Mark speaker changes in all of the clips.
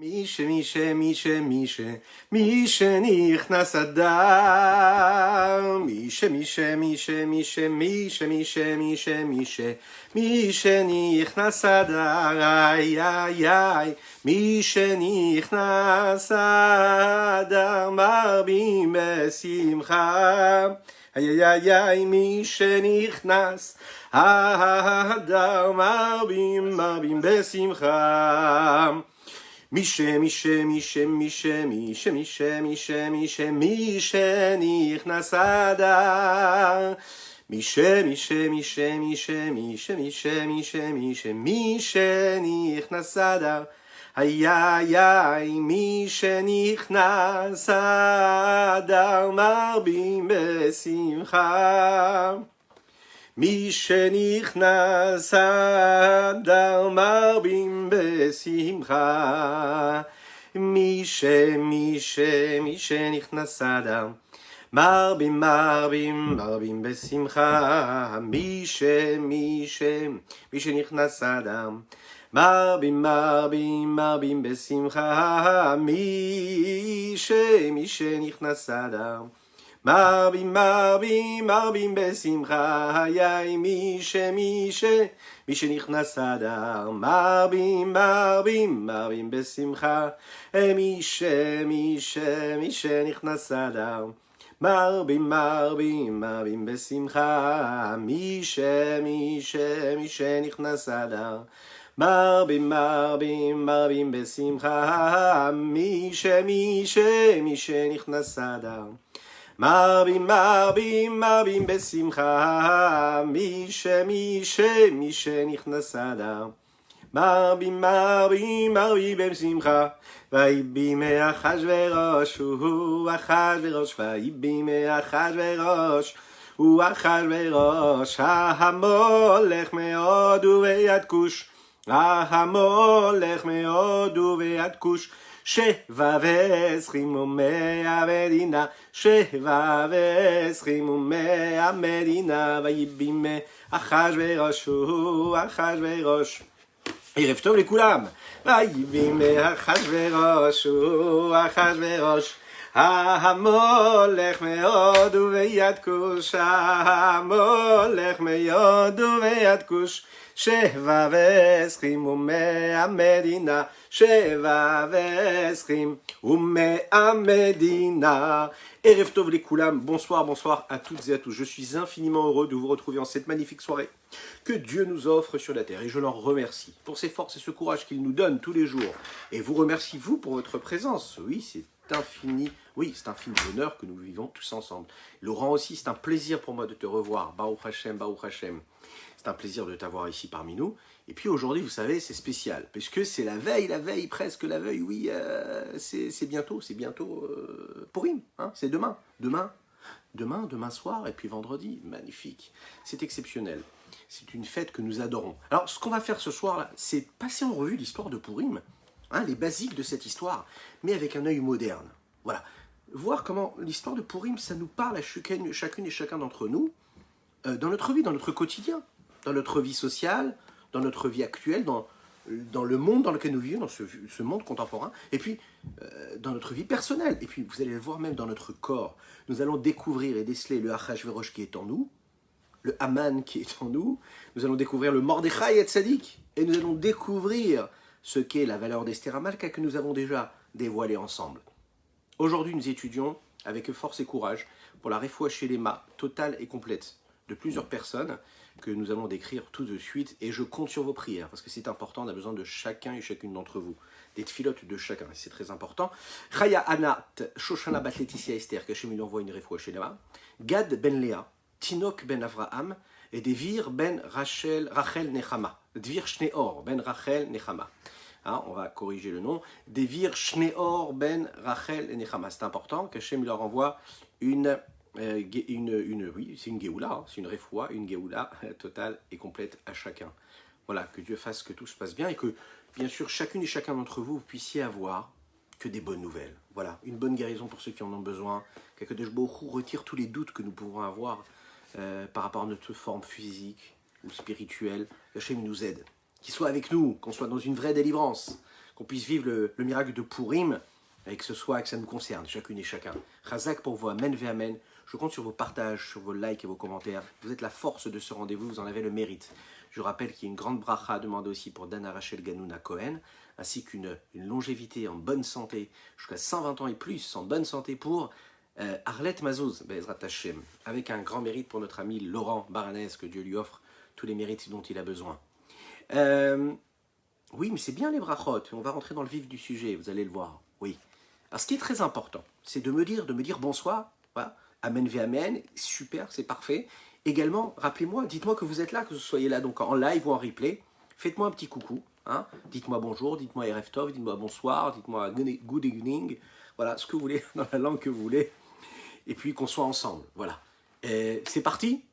Speaker 1: מי שנכנס אדר, מי שנכנס אדר, איי איי איי, מי שנכנס אדר, מרבים בשמחה, איי איי איי, מי שנכנס אדר, מרבים בשמחה. מי שנכנס אדר, מי שנכנס אדר, איי איי איי, מי שנכנס אדר, מרבים בשמחה. מי שנכנס אדר, מרבים בשמחה. מי שנכנס אדר, מרבים בשמחה. מי שנכנס אדר, מרבים בשמחה. מי שנכנס אדר, מרבים בשמחה. איי, מי שנכנס אדר, מרבים בשמחה. מי שנכנס אדר, מרבים בשמחה. מי שנכנס אדר, מרבים בשמחה. מי שנכנס אדר, מרבים בשמחה. מי שנכנס אדר, מרבים בשמחה. ויהי בימי אחשוורוש הוא אחשוורוש, ויהי בימי אחשוורוש הוא אחשוורוש, המולך מהודו ועד כוש, המולך מהודו ועד כוש, 720 מדינה, 720 מדינה. ויהי בימי אחשוורוש הוא אחשוורוש. ערב טוב לכולם. ויהי בימי אחשוורוש הוא אחשוורוש, המולך מהודו ועד כוש, המולך מהודו ועד כוש, 720 מדינה, 720 מדינה. Erev Tov les Koulam, bonsoir à toutes et à tous. Je suis infiniment heureux de vous retrouver en cette magnifique soirée que Dieu nous offre sur la terre. Et je l'en remercie pour ses forces et ce courage qu'il nous donne tous les jours. Et vous remercie, vous, pour votre présence. Oui, c'est un fini bonheur que nous vivons tous ensemble. Laurent aussi, c'est un plaisir pour moi de te revoir. Baruch Hashem, Baruch Hashem. C'est un plaisir de t'avoir ici parmi nous. Et puis aujourd'hui, vous savez, c'est spécial, puisque c'est la veille, presque la veille, oui, c'est bientôt Purim, hein, c'est demain soir, et puis vendredi, magnifique, c'est exceptionnel, c'est une fête que nous adorons. Alors, ce qu'on va faire ce soir, c'est passer en revue l'histoire de Purim, hein, les basiques de cette histoire, mais avec un œil moderne, voilà, voir comment l'histoire de Purim, ça nous parle à chacune et chacun d'entre nous, dans notre vie, dans notre quotidien, dans notre vie sociale, dans notre vie actuelle, dans le monde dans lequel nous vivons, dans ce monde contemporain, et puis dans notre vie personnelle. Et puis vous allez le voir même dans notre corps. Nous allons découvrir et déceler le Achashverosh qui est en nous, le Haman qui est en nous, nous allons découvrir le Mordechai et Tzadik, et nous allons découvrir ce qu'est la valeur d'Esther Hamalka que nous avons déjà dévoilé ensemble. Aujourd'hui, nous étudions avec force et courage pour la Refoua Shelema totale et complète de plusieurs personnes que nous allons décrire tout de suite, et je compte sur vos prières, parce que c'est important, on a besoin de chacun et chacune d'entre vous, des tfilotes de chacun, et c'est très important. Chaya Anat, Shoshana Bat Laetitia Esther, qu'Hachem lui envoie une refoua shelema, Gad ben Léa, Tinok ben Avraham, et Devir ben Rachel Nechama, Devir Shneor ben Rachel Nechama. Hein, on va corriger le nom, Devir Shneor ben Rachel Nechama. C'est important qu'Hachem leur envoie oui, c'est une Géoula, hein, c'est une Refoua, une Géoula totale et complète à chacun. Voilà, que Dieu fasse que tout se passe bien et que, bien sûr, chacune et chacun d'entre vous, vous puissiez avoir que des bonnes nouvelles. Voilà, une bonne guérison pour ceux qui en ont besoin, qu'Akadosh Baruch Hu retire tous les doutes que nous pouvons avoir par rapport à notre forme physique ou spirituelle, que Hachem nous aide, qu'il soit avec nous, qu'on soit dans une vraie délivrance, qu'on puisse vivre le miracle de Purim, et que ce soit que ça nous concerne, chacune et chacun. Chazak pour vous, amen ve amen. Je compte sur vos partages, sur vos likes et vos commentaires. Vous êtes la force de ce rendez-vous, vous en avez le mérite. Je rappelle qu'il y a une grande bracha à demander aussi pour Dana Rachel Ganouna Cohen, ainsi qu'une longévité en bonne santé, jusqu'à 120 ans et plus, en bonne santé pour Arlette Mazouz, Bezrat Hashem, avec un grand mérite pour notre ami Laurent Baranès, que Dieu lui offre tous les mérites dont il a besoin. Oui, mais c'est bien les brachot, on va rentrer dans le vif du sujet, vous allez le voir, oui. Alors ce qui est très important, c'est de me dire bonsoir, voilà, amen ve amen, super, c'est parfait. Également, rappelez-moi, dites-moi que vous êtes là, que vous soyez là donc en live ou en replay, faites-moi un petit coucou, hein. Dites-moi bonjour, dites-moi Erev Tov, dites-moi bonsoir, dites-moi good evening, voilà, ce que vous voulez, dans la langue que vous voulez, et puis qu'on soit ensemble, voilà. C'est parti?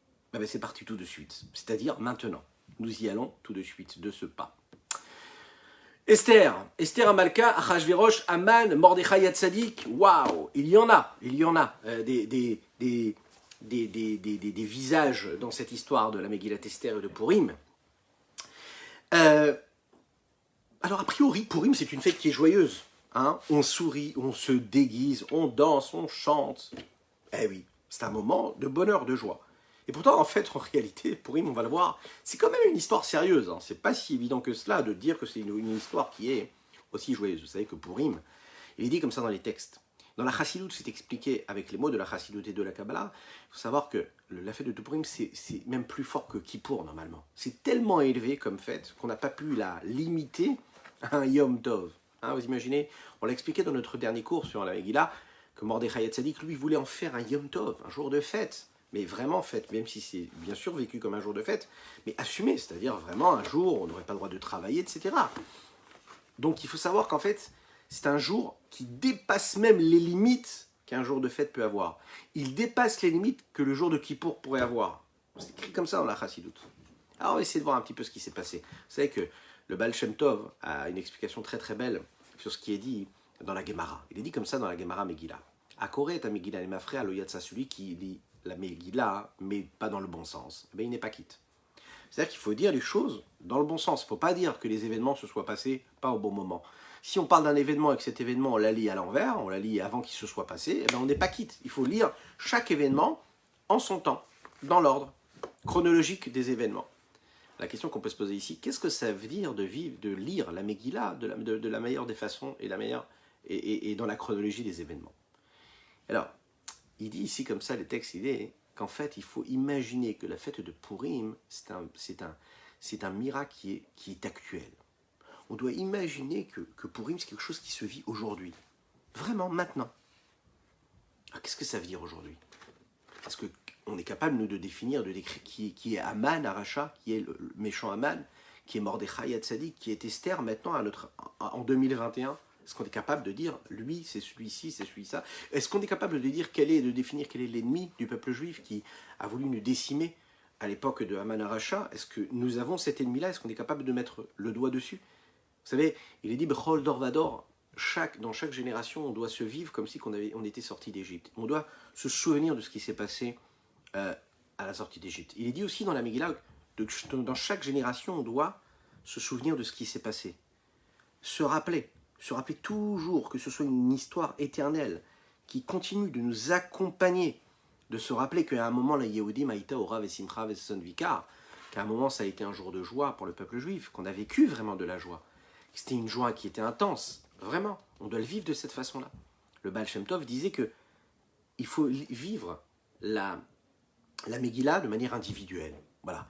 Speaker 1: C'est parti tout de suite, c'est-à-dire maintenant. Nous y allons tout de suite, de ce pas. Esther Amalka, Achashverosh, Aman, Mordechai Yatzadik, waouh, il y en a des visages dans cette histoire de la Megillat Esther et de Purim. Alors a priori, Purim c'est une fête qui est joyeuse, hein. On sourit, on se déguise, on danse, on chante. Eh oui, c'est un moment de bonheur, de joie. Et pourtant, en fait, en réalité, Purim, on va le voir, c'est quand même une histoire sérieuse. Hein. C'est pas si évident que cela de dire que c'est une histoire qui est aussi joyeuse. Vous savez que Purim, il est dit comme ça dans les textes. Dans la Chassidoute, c'est expliqué avec les mots de la Chassidoute et de la Kabbalah. Il faut savoir que la fête de Purim, c'est même plus fort que Kippour, normalement. C'est tellement élevé comme fête qu'on n'a pas pu la limiter à un Yom Tov. Hein, vous imaginez, on l'a expliqué dans notre dernier cours sur la Megillah, que Mordechai Tzadik, lui, voulait en faire un Yom Tov, un jour de fête. Mais vraiment fête, même si c'est bien sûr vécu comme un jour de fête, mais assumé, c'est-à-dire vraiment un jour où on n'aurait pas le droit de travailler, etc. Donc il faut savoir qu'en fait, c'est un jour qui dépasse même les limites qu'un jour de fête peut avoir. Il dépasse les limites que le jour de Kippour pourrait avoir. C'est écrit comme ça dans la Chassidoute. Alors on va essayer de voir un petit peu ce qui s'est passé. Vous savez que le Baal Shem Tov a une explication très très belle sur ce qui est dit dans la Gemara. Il est dit comme ça dans la Gemara Megillah. Akoré ta Megillah et ma frère, le Yatsa, celui qui lit la Megillah, mais pas dans le bon sens, il n'est pas quitte. C'est-à-dire qu'il faut dire les choses dans le bon sens. Il ne faut pas dire que les événements se soient passés pas au bon moment. Si on parle d'un événement et que cet événement, on la lit à l'envers, on la lit avant qu'il se soit passé, on n'est pas quitte. Il faut lire chaque événement en son temps, dans l'ordre chronologique des événements. La question qu'on peut se poser ici, qu'est-ce que ça veut dire de lire la Megillah de la meilleure des façons et dans la chronologie des événements? Alors, il dit ici comme ça, le texte, il est qu'en fait, il faut imaginer que la fête de Purim, c'est un miracle qui est actuel. On doit imaginer que Purim, c'est quelque chose qui se vit aujourd'hui. Vraiment, maintenant. Alors, qu'est-ce que ça veut dire aujourd'hui? Parce qu'on est capable, nous, de décrire qui est Aman, Aracha, qui est le méchant Aman, qui est Mordechai Tzadik, qui est Esther, maintenant, en 2021. Est-ce qu'on est capable de dire, lui, c'est celui-ci, c'est celui-ça? Est-ce qu'on est capable de définir quel est l'ennemi du peuple juif qui a voulu nous décimer à l'époque de Haman Aracha? Est-ce que nous avons cet ennemi-là? Est-ce qu'on est capable de mettre le doigt dessus? Vous savez, il est dit, Bechol Dor Vador, dans chaque génération, on doit se vivre comme si on était sorti d'Égypte. On doit se souvenir de ce qui s'est passé à la sortie d'Égypte. Il est dit aussi dans la Megillah, dans chaque génération, on doit se souvenir de ce qui s'est passé. Se rappeler toujours que ce soit une histoire éternelle qui continue de nous accompagner, de se rappeler qu'à un moment, la Yehudim Haïta Ora Vesimcha Veson Vikar, qu'à un moment, ça a été un jour de joie pour le peuple juif, qu'on a vécu vraiment de la joie. C'était une joie qui était intense, vraiment. On doit le vivre de cette façon-là. Le Baal Shem Tov disait que il faut vivre la Megillah de manière individuelle. Voilà.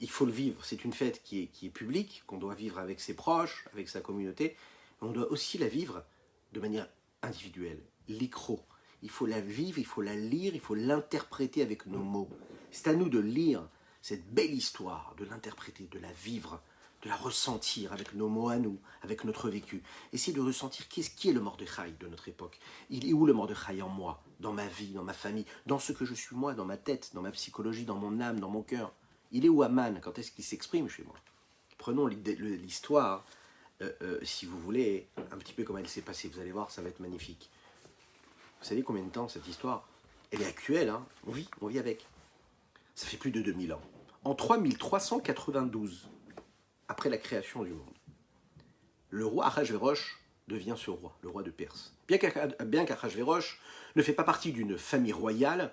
Speaker 1: Il faut le vivre. C'est une fête qui est publique, qu'on doit vivre avec ses proches, avec sa communauté. On doit aussi la vivre de manière individuelle, l'ikro. Il faut la vivre, il faut la lire, il faut l'interpréter avec nos mots. C'est à nous de lire cette belle histoire, de l'interpréter, de la vivre, de la ressentir avec nos mots à nous, avec notre vécu. Essayer de ressentir qui est le Mordechai de notre époque. Il est où le Mordechai en moi, dans ma vie, dans ma famille, dans ce que je suis moi, dans ma tête, dans ma psychologie, dans mon âme, dans mon cœur. Il est où Aman? Quand est-ce qu'il s'exprime chez moi? Prenons l'histoire. Si vous voulez, un petit peu comme elle s'est passée, vous allez voir, ça va être magnifique. Vous savez combien de temps cette histoire? Elle est actuelle, hein. On vit avec. Ça fait plus de 2000 ans. En 3392, après la création du monde, le roi Ahasverosh devient ce roi, le roi de Perse. Bien qu'Ahasverosh ne fait pas partie d'une famille royale,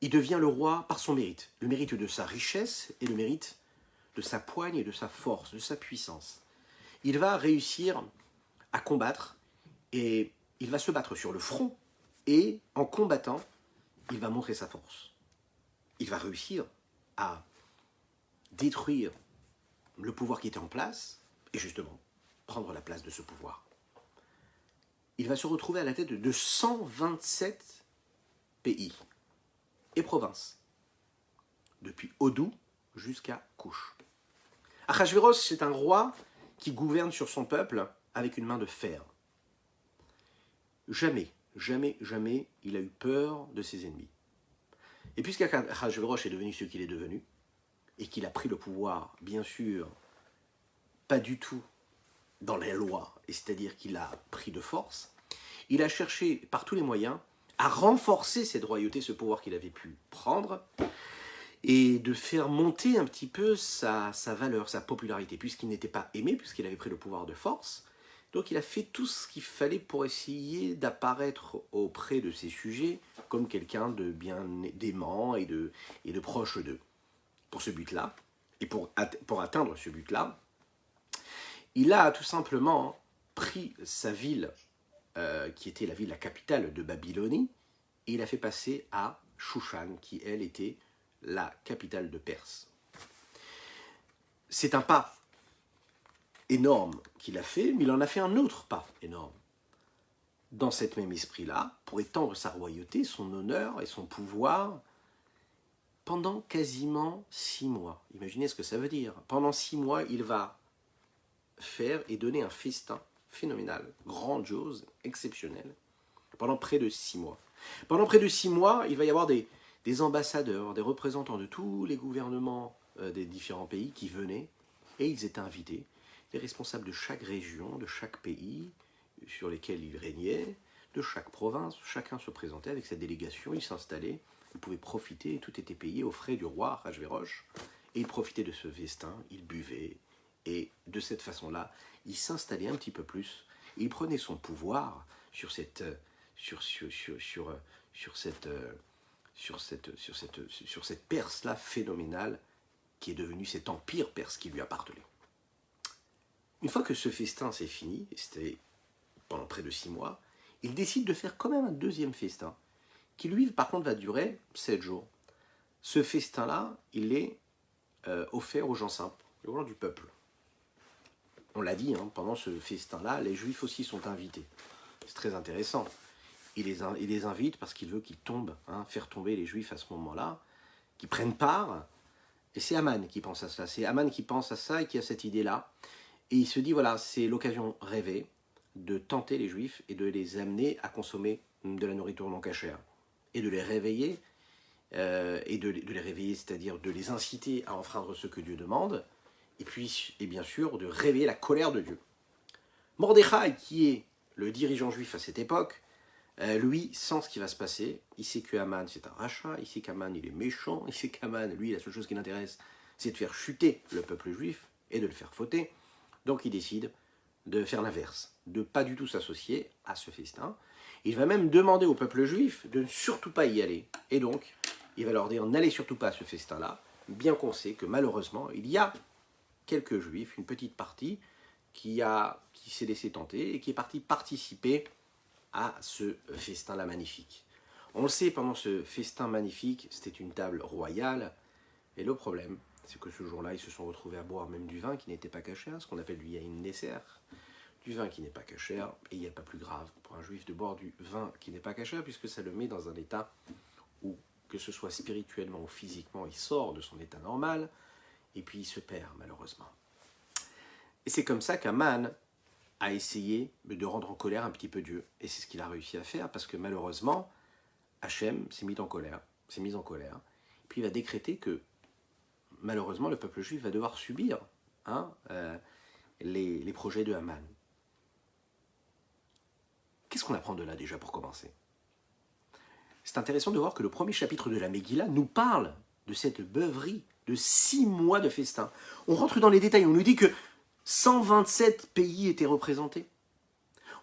Speaker 1: il devient le roi par son mérite. Le mérite de sa richesse et le mérite de sa poigne et de sa force, de sa puissance. Il va réussir à combattre et il va se battre sur le front et en combattant, il va montrer sa force. Il va réussir à détruire le pouvoir qui était en place et justement prendre la place de ce pouvoir. Il va se retrouver à la tête de 127 pays et provinces, depuis Odou jusqu'à Couche. Ahasverosh, c'est un roi qui gouverne sur son peuple avec une main de fer. Jamais, jamais, jamais il a eu peur de ses ennemis. Et puisqu'Ahasverosh est devenu ce qu'il est devenu, et qu'il a pris le pouvoir, bien sûr, pas du tout dans les lois, et c'est-à-dire qu'il a pris de force, il a cherché par tous les moyens à renforcer cette royauté, ce pouvoir qu'il avait pu prendre, et de faire monter un petit peu sa valeur, sa popularité, puisqu'il n'était pas aimé, puisqu'il avait pris le pouvoir de force. Donc il a fait tout ce qu'il fallait pour essayer d'apparaître auprès de ses sujets comme quelqu'un de bien aimant et de proche d'eux. Pour ce but-là, et pour atteindre ce but-là, il a tout simplement pris sa ville, qui était la capitale de Babylonie, et il a fait passer à Shushan, qui elle était la capitale de Perse. C'est un pas énorme qu'il a fait, mais il en a fait un autre pas énorme. Dans cet même esprit-là, pour étendre sa royauté, son honneur et son pouvoir, pendant quasiment 6 mois. Imaginez ce que ça veut dire. Pendant 6 mois, il va faire et donner un festin phénoménal, grandiose, exceptionnel, pendant près de 6 mois. Pendant près de 6 mois, il va y avoir des ambassadeurs, des représentants de tous les gouvernements des différents pays qui venaient, et ils étaient invités, les responsables de chaque région, de chaque pays sur lesquels il régnait, de chaque province, chacun se présentait avec sa délégation, il s'installait, il pouvait profiter, tout était payé aux frais du roi Ahasverosh, et il profitait de ce festin, il buvait, et de cette façon-là, il s'installait un petit peu plus, et il prenait son pouvoir sur cette Perse-là phénoménale, qui est devenue cet empire perse qui lui appartenait. Une fois que ce festin s'est fini, et c'était pendant près de 6 mois, il décide de faire quand même un deuxième festin, qui lui, par contre, va durer 7 jours. Ce festin-là, il est offert aux gens simples, aux gens du peuple. On l'a dit, hein, pendant ce festin-là, les Juifs aussi sont invités. C'est très intéressant. Il les invite parce qu'il veut qu'ils tombent, hein, faire tomber les Juifs à ce moment-là, qu'ils prennent part. Et c'est Aman qui pense à ça. C'est Aman qui pense à ça et qui a cette idée-là. Et il se dit, voilà, c'est l'occasion rêvée de tenter les Juifs et de les amener à consommer de la nourriture non cachère. Et de les réveiller, c'est-à-dire de les inciter à enfreindre ce que Dieu demande, et puis, et bien sûr, de réveiller la colère de Dieu. Mordechai, qui est le dirigeant juif à cette époque, lui, sent ce qui va se passer. Il sait que Haman, c'est un rachat, il sait qu'Haman, il est méchant, il sait qu'Haman, lui, la seule chose qui l'intéresse, c'est de faire chuter le peuple juif et de le faire fauter. Donc il décide de faire l'inverse, de pas du tout s'associer à ce festin. Il va même demander au peuple juif de ne surtout pas y aller. Et donc, il va leur dire, n'allez surtout pas à ce festin-là, bien qu'on sait que malheureusement, il y a quelques juifs, une petite partie, qui s'est laissé tenter et qui est parti participer à ce festin-là magnifique. On le sait, pendant ce festin magnifique, c'était une table royale, et le problème, c'est que ce jour-là, ils se sont retrouvés à boire même du vin qui n'était pas cachère, ce qu'on appelle du yain nesser, du vin qui n'est pas cachère, et il n'y a pas plus grave pour un juif de boire du vin qui n'est pas cachère, puisque ça le met dans un état où, que ce soit spirituellement ou physiquement, il sort de son état normal, et puis il se perd, malheureusement. Et c'est comme ça qu'Aman a essayé de rendre en colère un petit peu Dieu. Et c'est ce qu'il a réussi à faire, parce que malheureusement, Hachem s'est mis en colère. Et puis il va décréter que, malheureusement, le peuple juif va devoir subir les projets de Haman. Qu'est-ce qu'on apprend de là déjà pour commencer? C'est intéressant de voir que le premier chapitre de la Megillah nous parle de cette beuverie de 6 mois de festin. On rentre dans les détails, on nous dit que 127 pays étaient représentés.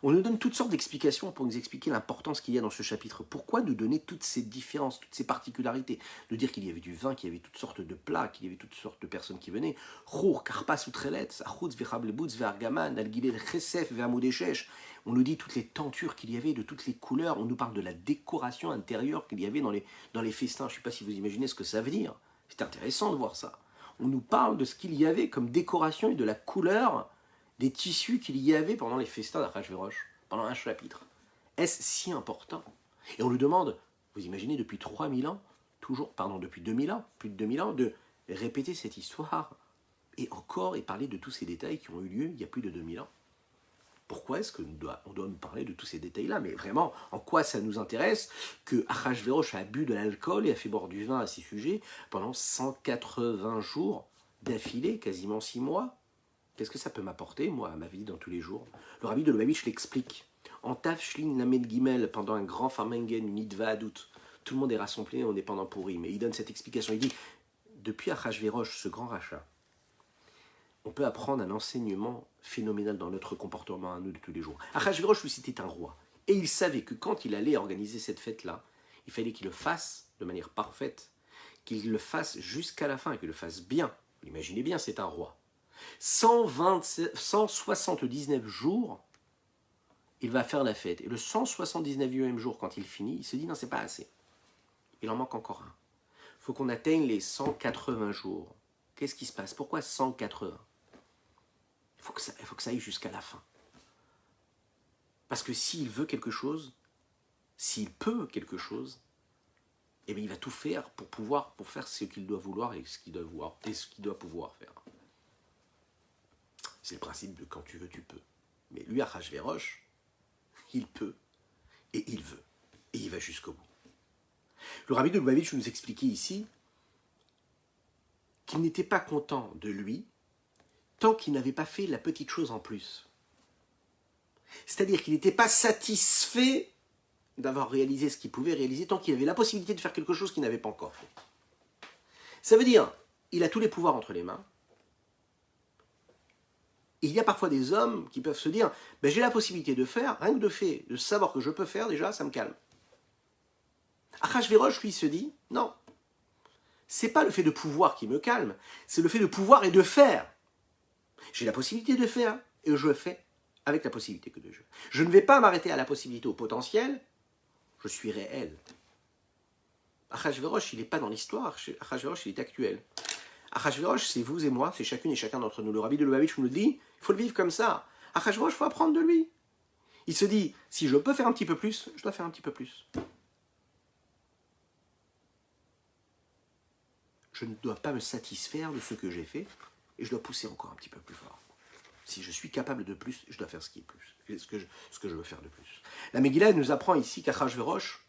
Speaker 1: On nous donne toutes sortes d'explications pour nous expliquer l'importance qu'il y a dans ce chapitre. Pourquoi nous donner toutes ces différences, toutes ces particularités? De dire qu'il y avait du vin, qu'il y avait toutes sortes de plats, qu'il y avait toutes sortes de personnes qui venaient. Chour, karpas ou trelet, achutz, vechablebutz, vergaman, algilel, chesef, vermoudeshesh. On nous dit toutes les tentures qu'il y avait, de toutes les couleurs. On nous parle de la décoration intérieure qu'il y avait dans les festins. Je ne sais pas si vous imaginez ce que ça veut dire. C'est intéressant de voir ça. On nous parle de ce qu'il y avait comme décoration et de la couleur des tissus qu'il y avait pendant les festins d'Achashverosh, pendant un chapitre. Est-ce si important? Et on lui demande, vous imaginez, depuis 3000 ans, depuis 2000 ans, plus de 2000 ans, de répéter cette histoire, et encore, et parler de tous ces détails qui ont eu lieu il y a plus de 2000 ans. Pourquoi est-ce qu'on doit nous parler de tous ces détails-là? Mais vraiment, en quoi ça nous intéresse que Achashverosh a bu de l'alcool et a fait boire du vin à ses sujets pendant 180 jours d'affilée, quasiment 6 mois? Qu'est-ce que ça peut m'apporter, moi, à ma vie dans tous les jours? Le rabbi de Lubavitch l'explique. En Tafshlin Lamed Gimel, pendant un grand Farmengen, une Idva Adout, tout le monde est rassemblé, on est pendant Pourim. Et il donne cette explication. Il dit, depuis Achashverosh, ce grand rachat, on peut apprendre un enseignement phénoménal dans notre comportement à nous de tous les jours. Achashverosh, lui, c'était un roi. Et il savait que quand il allait organiser cette fête-là, il fallait qu'il le fasse de manière parfaite, qu'il le fasse jusqu'à la fin, et qu'il le fasse bien. Imaginez bien, c'est un roi. 179 jours, il va faire la fête. Et le 179e jour, quand il finit, il se dit non, c'est pas assez. Il en manque encore un. Il faut qu'on atteigne les 180 jours. Qu'est-ce qui se passe? Pourquoi 180? Il faut que ça aille jusqu'à la fin. Parce que s'il veut quelque chose, s'il peut quelque chose, eh bien, il va tout faire pour faire ce qu'il doit vouloir et ce qu'il doit pouvoir faire. C'est le principe de quand tu veux, tu peux. Mais lui, Achashverosh, il peut et il veut. Et il va jusqu'au bout. Le rabbi de Lubavitch nous expliquait ici qu'il n'était pas content de lui tant qu'il n'avait pas fait la petite chose en plus. C'est-à-dire qu'il n'était pas satisfait d'avoir réalisé ce qu'il pouvait réaliser tant qu'il avait la possibilité de faire quelque chose qu'il n'avait pas encore fait. Ça veut dire, il a tous les pouvoirs entre les mains. Il y a parfois des hommes qui peuvent se dire ben, j'ai la possibilité de faire, rien que de savoir que je peux faire, déjà, ça me calme. Achashverosh, lui, se dit non, c'est pas le fait de pouvoir qui me calme, c'est le fait de pouvoir et de faire. J'ai la possibilité de faire et je fais avec la possibilité que de je. Je ne vais pas m'arrêter à la possibilité, au potentiel, je suis réel. Achashverosh, il n'est pas dans l'histoire, Achashverosh, il est actuel. Achashverosh, c'est vous et moi, c'est chacune et chacun d'entre nous. Le rabbi de Lubavitch nous le dit, il faut le vivre comme ça. Achashverosh, il faut apprendre de lui. Il se dit, si je peux faire un petit peu plus, je dois faire un petit peu plus. Je ne dois pas me satisfaire de ce que j'ai fait, et je dois pousser encore un petit peu plus fort. Si je suis capable de plus, je dois faire ce qui est plus, ce que je veux faire de plus. La Megillah nous apprend ici qu'Achashverosh,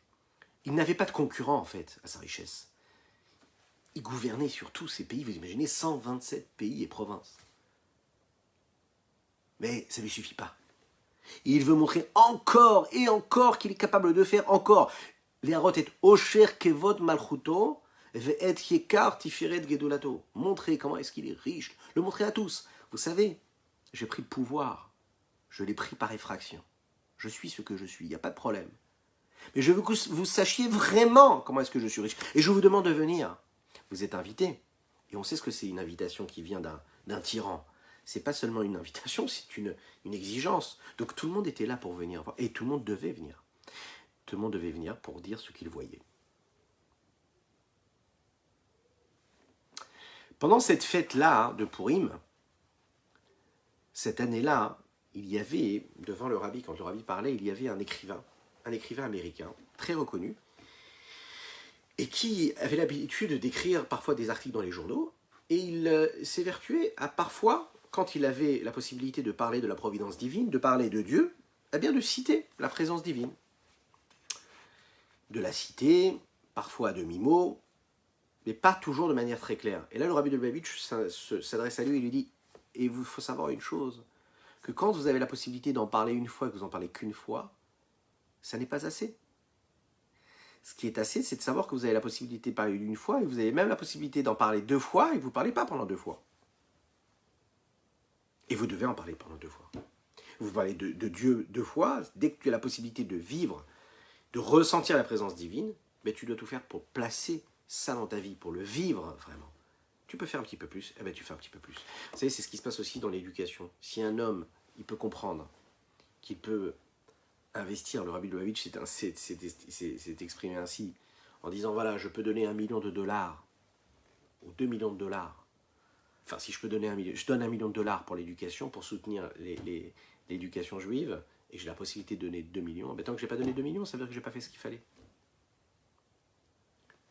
Speaker 1: il n'avait pas de concurrent en fait à sa richesse. Il gouvernait sur tous ces pays, vous imaginez, 127 pays et provinces. Mais ça ne lui suffit pas. Et il veut montrer encore et encore qu'il est capable de faire encore. Leharot et osher kevod malchuto ve'et yekar tiferet gedolato. Montrer comment est-ce qu'il est riche. Le montrer à tous. Vous savez, j'ai pris le pouvoir. Je l'ai pris par effraction. Je suis ce que je suis, il n'y a pas de problème. Mais je veux que vous sachiez vraiment comment est-ce que je suis riche. Et je vous demande de venir. Vous êtes invité. Et on sait ce que c'est une invitation qui vient d'un tyran. C'est pas seulement une invitation, c'est une exigence. Donc tout le monde était là pour venir. Et tout le monde devait venir. Tout le monde devait venir pour dire ce qu'il voyait. Pendant cette fête-là de Pourim, cette année-là, il y avait, devant le rabbi, quand le rabbi parlait, il y avait un écrivain américain, très reconnu, et qui avait l'habitude d'écrire parfois des articles dans les journaux, et il s'évertuait à parfois, quand il avait la possibilité de parler de la providence divine, de parler de Dieu, eh bien de citer la présence divine. De la citer, parfois à demi-mot, mais pas toujours de manière très claire. Et là, le rabbi de Lubavitch s'adresse à lui et lui dit « Et il faut savoir une chose, que quand vous avez la possibilité d'en parler une fois et que vous n'en parlez qu'une fois, ça n'est pas assez. Ce qui est assez, c'est de savoir que vous avez la possibilité de parler une fois et vous avez même la possibilité d'en parler 2 fois et que vous ne parlez pas pendant 2 fois. Et vous devez en parler pendant 2 fois. Vous parlez de Dieu 2 fois, dès que tu as la possibilité de vivre, de ressentir la présence divine, mais tu dois tout faire pour placer ça dans ta vie, pour le vivre vraiment. Tu peux faire un petit peu plus, eh ben tu fais un petit peu plus. Vous savez, c'est ce qui se passe aussi dans l'éducation. Si un homme, il peut comprendre qu'il peut investir, le Rabbi Lubavitch s'est exprimé ainsi, en disant, voilà, je peux donner $1 million, ou 2 millions de dollars. Enfin, si je peux donner je donne $1 million pour l'éducation, pour soutenir l'éducation juive, et j'ai la possibilité de donner 2 millions, ben, tant que je n'ai pas donné 2 millions, ça veut dire que je n'ai pas fait ce qu'il fallait.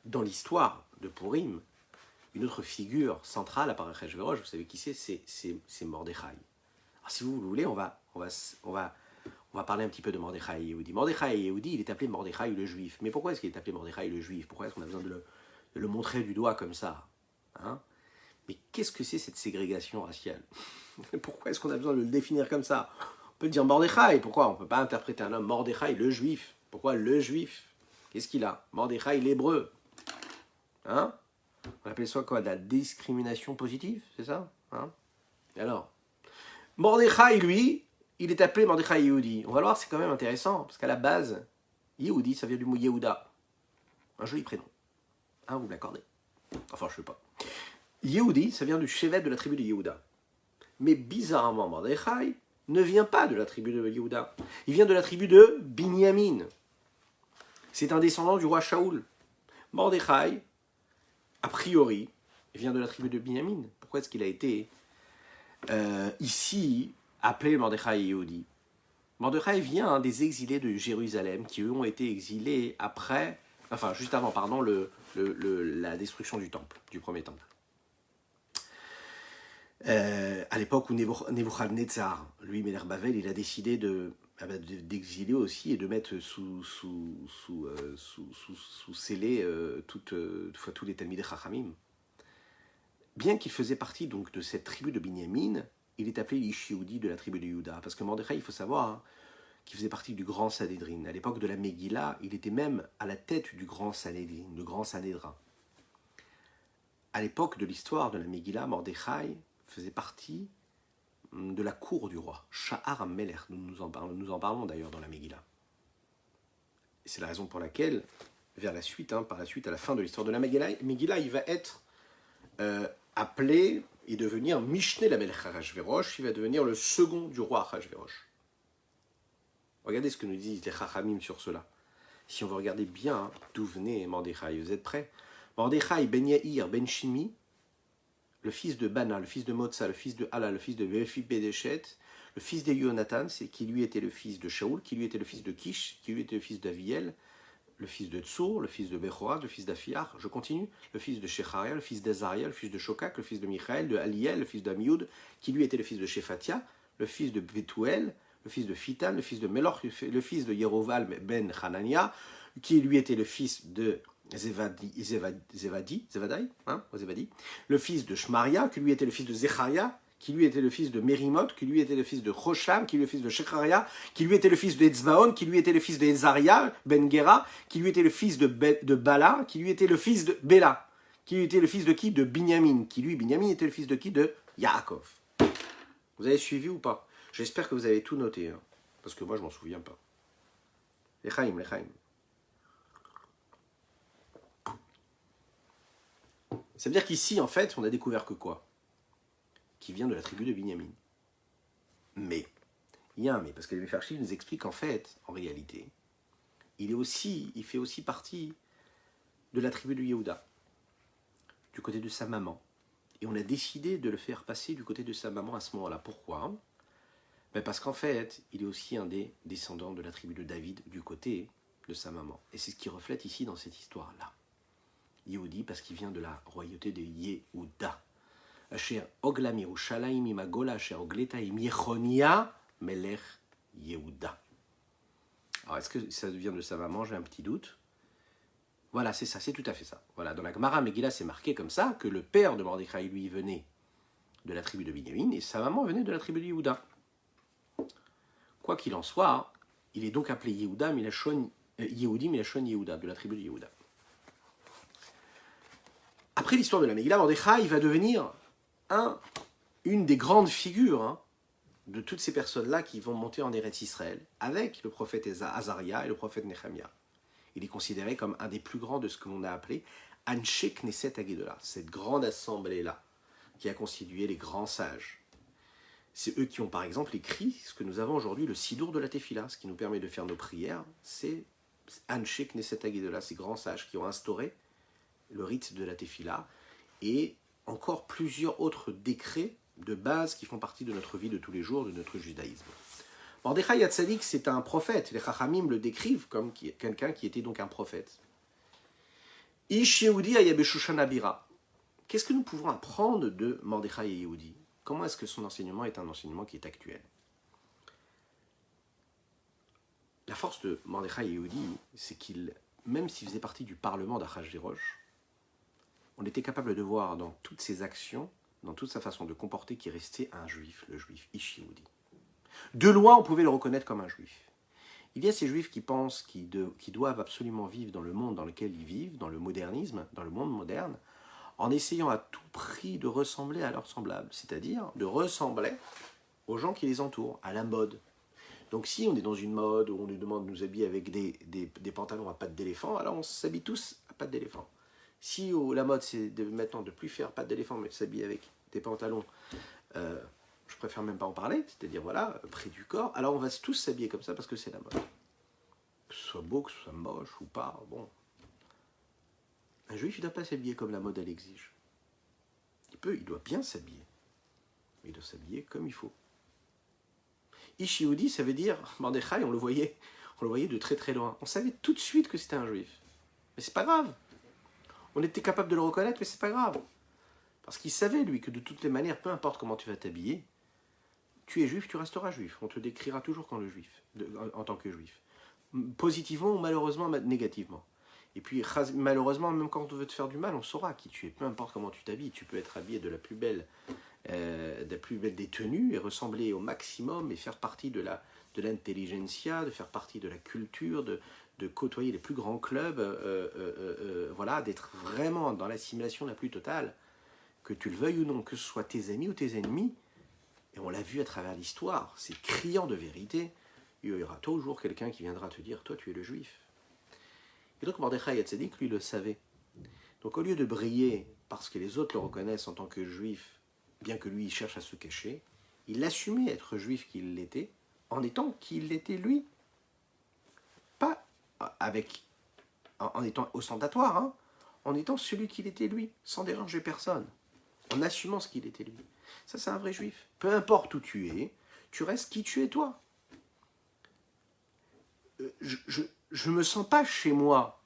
Speaker 1: Dans l'histoire de Purim, une autre figure centrale à part Achashverosh, vous savez qui c'est Mordechai. Alors si vous voulez, on va parler un petit peu de Mordechai et Yehudi. Mordechai et Yehudi, il est appelé Mordechai le Juif. Mais pourquoi est-ce qu'il est appelé Mordechai le Juif? Pourquoi est-ce qu'on a besoin de le montrer du doigt comme ça, hein? Mais qu'est-ce que c'est cette ségrégation raciale? Pourquoi est-ce qu'on a besoin de le définir comme ça? On peut dire Mordechai, pourquoi on ne peut pas interpréter un homme Mordechai le Juif? Pourquoi le Juif? Qu'est-ce qu'il a? Mordechai l'Hébreu. Hein? On appelle ça quoi? De la discrimination positive, c'est ça, hein? Et alors, Mordechai, lui, il est appelé Mordechai Yehudi. On va le voir, c'est quand même intéressant, parce qu'à la base, Yehudi, ça vient du mot Yehuda. Un joli prénom. Hein, vous me l'accordez? Enfin, je ne sais pas. Yehudi, ça vient du chevet de la tribu de Yehuda. Mais bizarrement, Mordechai ne vient pas de la tribu de Yehuda. Il vient de la tribu de Binyamin. C'est un descendant du roi Shaoul. Mordechai, a priori, vient de la tribu de Binyamin. Pourquoi est-ce qu'il a été ici appelé Mordechai Yehudi? Mordechai vient des exilés de Jérusalem qui eux ont été exilés après, enfin juste avant, pardon, la destruction du temple, du premier temple. À l'époque où Nebuchadnezzar, lui, Melech Bavel, il a décidé d'exiler aussi et de mettre sous scellé tous les Talmidei Chachamim. Bien qu'il faisait partie donc de cette tribu de Binyamin, il est appelé l'Ish Yehudi de la tribu de Yehuda. Parce que Mordechai, il faut savoir, hein, qu'il faisait partie du grand Sanhédrin. À l'époque de la Megillah, il était même à la tête du grand Sanhédrin, le grand Sanhédrin. À l'époque de l'histoire de la Megillah, Mordechai faisait partie de la cour du roi, Sha'ar HaMelech. Nous en parlons d'ailleurs dans la Megillah. Et c'est la raison pour laquelle, par la suite, à la fin de l'histoire de la Megillah, il va être appelé et devenir Mishneh Lamelech Achashverosh, il va devenir le second du roi Achashverosh. Regardez ce que nous disent les Chachamim sur cela. Si on veut regarder bien d'où venait Mordechai, vous êtes prêts? Mordechai ben Yair ben Shimi, le fils de Bana, le fils de Motza, le fils de Hala, le fils de Mephibedeshet, le fils de Yonatan, qui lui était le fils de Shaoul, qui lui était le fils de Kish, qui lui était le fils d'Aviel, le fils de Tsour, le fils de Bechorat, le fils d'Afiar, je continue, le fils de Shecharia, le fils d'Azaria, le fils de Shokak, le fils de Michaël, de Aliel, le fils d'Amioud, qui lui était le fils de Shephatia, le fils de Betuel, le fils de Fitan, le fils de Melor, le fils de Yeroval ben Hanania, qui lui était le fils de Zevadi, le fils de Shmaria, qui lui était le fils de Zecharia, qui lui était le fils de Mérimot, qui lui était le fils de Chosham, qui lui était le fils de Shecharia, qui lui était le fils de Etzbaon, qui lui était le fils de Ezaria, Ben Gera, qui lui était le fils de Bala, qui lui était le fils de Béla, qui lui était le fils de qui? De Binyamin, qui lui, Binyamin, était le fils de qui? De Yaakov. Vous avez suivi ou pas? J'espère que vous avez tout noté, hein, parce que moi je m'en souviens pas. Lechaim. Ça veut dire qu'ici, en fait, on a découvert que quoi? Qui vient de la tribu de Binyamin. Mais, il y a un mais, parce que les Mefarshim nous expliquent qu'en fait, en réalité, il fait aussi partie de la tribu de Yehuda, du côté de sa maman. Et on a décidé de le faire passer du côté de sa maman à ce moment-là. Pourquoi? Ben parce qu'en fait, il est aussi un des descendants de la tribu de David, du côté de sa maman. Et c'est ce qui reflète ici dans cette histoire-là. Yehudi, parce qu'il vient de la royauté de Yehuda. Asher ogla mirushalayim imagola asher ogleta im Yechonia melech Yehuda. Alors, est-ce que ça vient de sa maman? J'ai un petit doute. Voilà, c'est ça, c'est tout à fait ça. Voilà, dans la Gemara Megillah, c'est marqué comme ça que le père de Mordechai, lui, venait de la tribu de Binyamin et sa maman venait de la tribu de Yehuda. Quoi qu'il en soit, il est donc appelé Yehuda, Yehudi Milachon Yehuda, de la tribu de Yehuda. Après l'histoire de la Megillah, Mordechai va devenir une des grandes figures, hein, de toutes ces personnes-là qui vont monter en Eretz Israël avec le prophète Azaria et le prophète Nehemia. Il est considéré comme un des plus grands de ce que l'on a appelé Anshe Knesset Agedola, cette grande assemblée-là qui a constitué les grands sages. C'est eux qui ont par exemple écrit ce que nous avons aujourd'hui, le Sidour de la Tefila, ce qui nous permet de faire nos prières, c'est Anshe Knesset Agedola, ces grands sages qui ont instauré le rite de la Tefila et encore plusieurs autres décrets de base qui font partie de notre vie de tous les jours, de notre judaïsme. Mordechai Hatzadik, c'est un prophète. Les Chachamim le décrivent comme quelqu'un qui était donc un prophète. Ish Yehudi Ayabeshushan Abira. Qu'est-ce que nous pouvons apprendre de Mordechai et Yehudi? Comment est-ce que son enseignement est un enseignement qui est actuel? La force de Mordechai et Yehudi, c'est qu'il, même s'il faisait partie du parlement d'Achashverosh, on était capable de voir dans toutes ses actions, dans toute sa façon de comporter, qu'il restait un juif, le juif Ish Yehudi. De loin, on pouvait le reconnaître comme un juif. Il y a ces juifs qui pensent qu'ils doivent absolument vivre dans le monde dans lequel ils vivent, dans le modernisme, dans le monde moderne, en essayant à tout prix de ressembler à leurs semblables, c'est-à-dire de ressembler aux gens qui les entourent, à la mode. Donc si on est dans une mode où on nous demande de nous habiller avec des pantalons à pattes d'éléphant, alors on s'habille tous à pattes d'éléphant. Si la mode c'est maintenant de ne plus faire pattes d'éléphant, mais de s'habiller avec des pantalons, je préfère même pas en parler, c'est-à-dire voilà, près du corps, alors on va tous s'habiller comme ça parce que c'est la mode. Que ce soit beau, que ce soit moche ou pas, bon. Un juif, il ne doit pas s'habiller comme la mode elle exige. Il doit bien s'habiller. Mais il doit s'habiller comme il faut. Ish Yehudi, ça veut dire, Mordechai, on le voyait de très très loin. On savait tout de suite que c'était un juif. Mais c'est pas grave. On était capable de le reconnaître, mais c'est pas grave. Parce qu'il savait, lui, que de toutes les manières, peu importe comment tu vas t'habiller, tu es juif, tu resteras juif. On te décrira toujours en tant que juif. Positivement ou malheureusement négativement. Et puis, malheureusement, même quand on veut te faire du mal, on saura qui tu es. Peu importe comment tu t'habilles, tu peux être habillé de la plus belle des tenues et ressembler au maximum et faire partie de l'intelligentsia, de faire partie de la culture, de côtoyer les plus grands clubs, voilà, d'être vraiment dans l'assimilation la plus totale, que tu le veuilles ou non, que ce soit tes amis ou tes ennemis. Et on l'a vu à travers l'histoire, c'est criant de vérité. Il y aura toujours quelqu'un qui viendra te dire, toi tu es le juif. Et donc Mordechai Hatzadik, lui, le savait. Donc au lieu de briller parce que les autres le reconnaissent en tant que juif, bien que lui, il cherche à se cacher, il assumait être juif qu'il l'était, en étant qu'il l'était lui. Pas en étant ostentatoire, hein, en étant celui qu'il était lui, sans déranger personne, en assumant ce qu'il était lui. Ça, c'est un vrai juif. Peu importe où tu es, tu restes qui tu es toi. Je me sens pas chez moi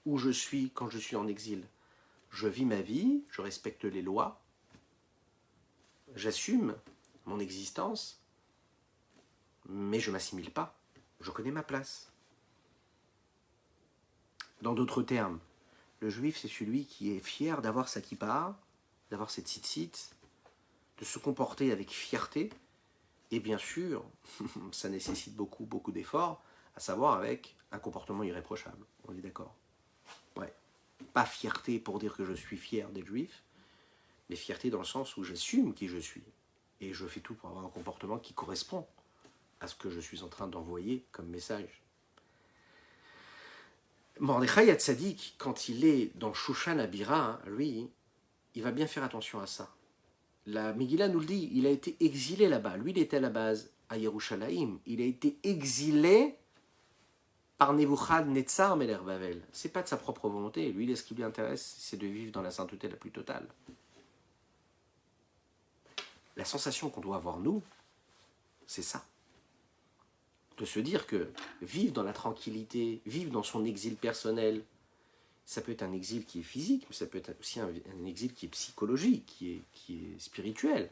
Speaker 1: où je suis quand je suis en exil. Je vis ma vie, je respecte les lois, j'assume mon existence, mais je ne m'assimile pas. Je connais ma place. Dans d'autres termes, le juif, c'est celui qui est fier d'avoir sa kippa, d'avoir ses tzitzit, de se comporter avec fierté, et bien sûr, ça nécessite beaucoup, beaucoup d'efforts, à savoir avec un comportement irréprochable. On est d'accord? Ouais. Pas fierté pour dire que je suis fier d'être juif, mais fierté dans le sens où j'assume qui je suis. Et je fais tout pour avoir un comportement qui correspond à ce que je suis en train d'envoyer comme message. Mordechai Hatzadik, quand il est dans Shushan Abira, lui, il va bien faire attention à ça. La Megillah nous le dit, il a été exilé là-bas. Lui, il était à la base à Yerushalayim. Il a été exilé par Nebuchadnezzar Melech Bavel. C'est pas de sa propre volonté. Lui, ce qui lui intéresse, c'est de vivre dans la sainteté la plus totale. La sensation qu'on doit avoir, nous, c'est ça. De se dire que vivre dans la tranquillité, vivre dans son exil personnel, ça peut être un exil qui est physique, mais ça peut être aussi un exil qui est psychologique, qui est spirituel.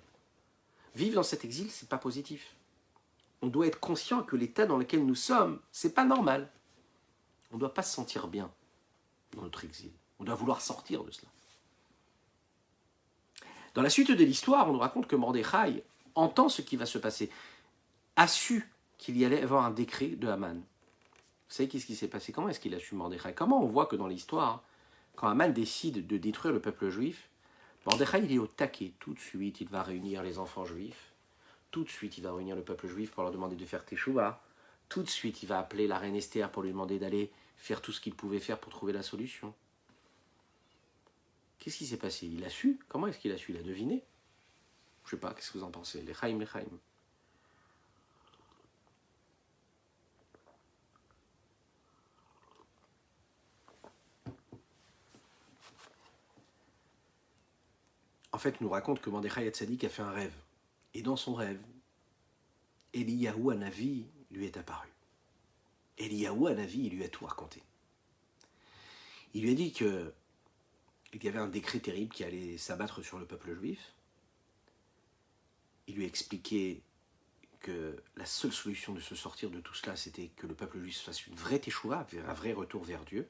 Speaker 1: Vivre dans cet exil, c'est pas positif. On doit être conscient que l'état dans lequel nous sommes, c'est pas normal. On ne doit pas se sentir bien dans notre exil. On doit vouloir sortir de cela. Dans la suite de l'histoire, on nous raconte que Mordechai entend ce qui va se passer, a su qu'il y allait avoir un décret de Haman. Vous savez qu'est-ce qui s'est passé? Comment est-ce qu'il a su Mordechai? Comment on voit que dans l'histoire, quand Haman décide de détruire le peuple juif, Mordechai il est au taquet tout de suite, il va réunir les enfants juifs, tout de suite il va réunir le peuple juif pour leur demander de faire teshuva. Tout de suite il va appeler la reine Esther pour lui demander d'aller faire tout ce qu'il pouvait faire pour trouver la solution. Qu'est-ce qui s'est passé? Il a su? Comment est-ce qu'il a su? Il a deviné? Je sais pas, qu'est-ce que vous en pensez? Les Chaim. En fait, il nous raconte que Mordechai Hatzadik a fait un rêve. Et dans son rêve, Eliyahu Hanavi lui est apparu. Eliyahu Hanavi, il lui a tout raconté. Il lui a dit qu'il y avait un décret terrible qui allait s'abattre sur le peuple juif. Il lui a expliqué que la seule solution de se sortir de tout cela, c'était que le peuple juif fasse une vraie teshuva, un vrai retour vers Dieu.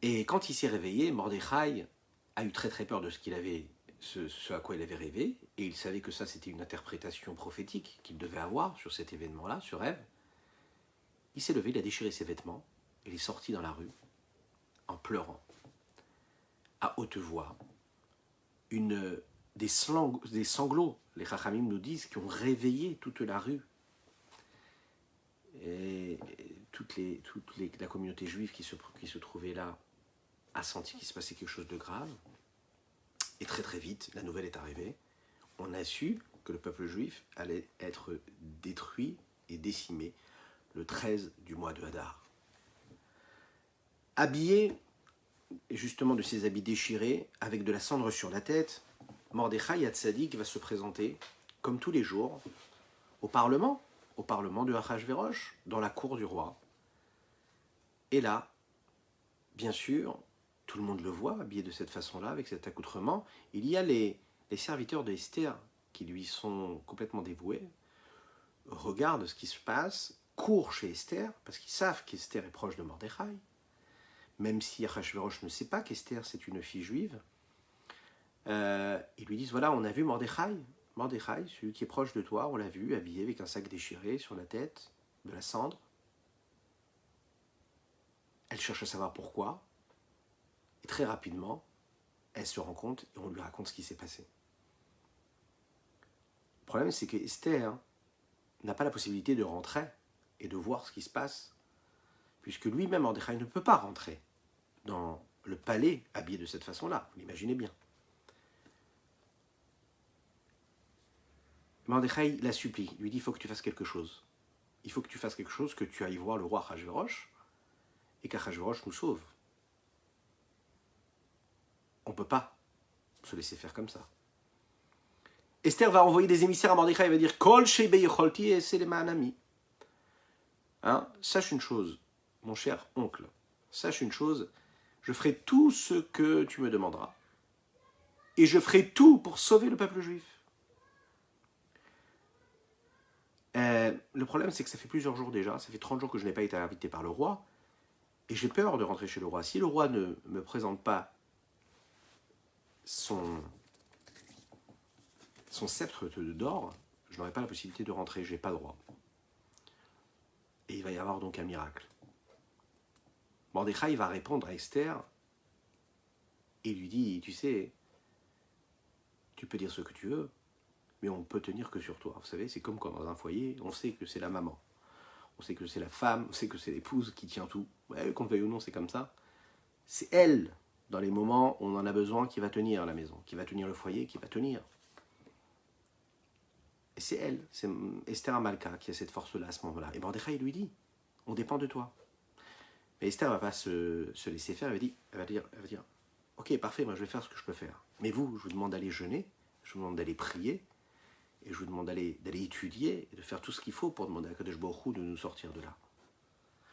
Speaker 1: Et quand il s'est réveillé, Mordechai a eu très très peur de ce à quoi il avait rêvé, et il savait que ça c'était une interprétation prophétique qu'il devait avoir sur cet événement-là, ce rêve. Il s'est levé, il a déchiré ses vêtements, il est sorti dans la rue, en pleurant, à haute voix, des sanglots, les Chachamim nous disent, qui ont réveillé toute la rue. Et la communauté juive qui se trouvait là a senti qu'il se passait quelque chose de grave. Et très très vite, la nouvelle est arrivée. On a su que le peuple juif allait être détruit et décimé le 13 du mois de Hadar. Habillé justement de ses habits déchirés, avec de la cendre sur la tête, Mordechai Hatzadik va se présenter, comme tous les jours, au Parlement de Achashverosh, dans la cour du roi. Et là, bien sûr, tout le monde le voit, habillé de cette façon-là, avec cet accoutrement. Il y a les serviteurs d'Esther qui lui sont complètement dévoués, regardent ce qui se passe, courent chez Esther, parce qu'ils savent qu'Esther est proche de Mordechai, même si Achashverosh ne sait pas qu'Esther c'est une fille juive. Ils lui disent, voilà, on a vu Mordechai, celui qui est proche de toi, on l'a vu habillé avec un sac déchiré sur la tête, de la cendre. Elle cherche à savoir pourquoi, et très rapidement, elle se rend compte et on lui raconte ce qui s'est passé. Le problème, c'est que Esther n'a pas la possibilité de rentrer et de voir ce qui se passe, puisque lui-même, Mordechai, ne peut pas rentrer dans le palais habillé de cette façon-là, vous l'imaginez bien. Mordechai la supplie, lui dit, il faut que tu fasses quelque chose. Il faut que tu fasses quelque chose, que tu ailles voir le roi Achashverosh, et qu'Achashverosh nous sauve. On ne peut pas se laisser faire comme ça. Esther va envoyer des émissaires à Mordechai, elle va dire, Kol shebe yecholti ese lemanami. Sache une chose, mon cher oncle, sache une chose, je ferai tout ce que tu me demanderas, et je ferai tout pour sauver le peuple juif. Le problème, c'est que ça fait plusieurs jours déjà, ça fait 30 jours que je n'ai pas été invité par le roi, et j'ai peur de rentrer chez le roi. Si le roi ne me présente pas son sceptre d'or, je n'aurai pas la possibilité de rentrer, je n'ai pas le droit. Et il va y avoir donc un miracle. Mordechai va répondre à Esther et lui dit, tu sais, tu peux dire ce que tu veux, mais on ne peut tenir que sur toi. Vous savez, c'est comme quand dans un foyer, on sait que c'est la maman, on sait que c'est la femme, on sait que c'est l'épouse qui tient tout. Ouais, qu'on le veuille ou non, c'est comme ça. C'est elle, dans les moments où on en a besoin, qui va tenir la maison, qui va tenir le foyer, qui va tenir. Et c'est elle, c'est Esther Amalka qui a cette force-là à ce moment-là. Et Mordechai lui dit, on dépend de toi. Mais Esther ne va pas se laisser faire, elle va dire, ok, parfait, moi je vais faire ce que je peux faire. Mais vous, je vous demande d'aller jeûner, je vous demande d'aller prier, et je vous demande d'aller étudier, et de faire tout ce qu'il faut pour demander à Kadosh Baruch Hu de nous sortir de là.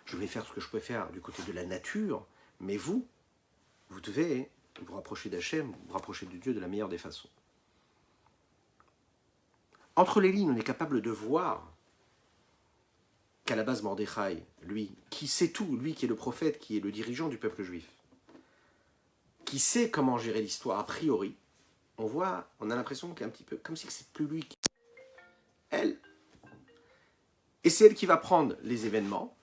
Speaker 1: Je vais faire ce que je peux faire du côté de la nature, mais vous devez vous rapprocher d'Hachem, vous rapprocher de Dieu de la meilleure des façons. Entre les lignes, on est capable de voir qu'à la base, Mordechai, lui, qui sait tout, lui qui est le prophète, qui est le dirigeant du peuple juif, qui sait comment gérer l'histoire a priori, on a l'impression qu'un petit peu, comme si c'est plus lui. Elle. Et c'est elle qui va prendre les événements,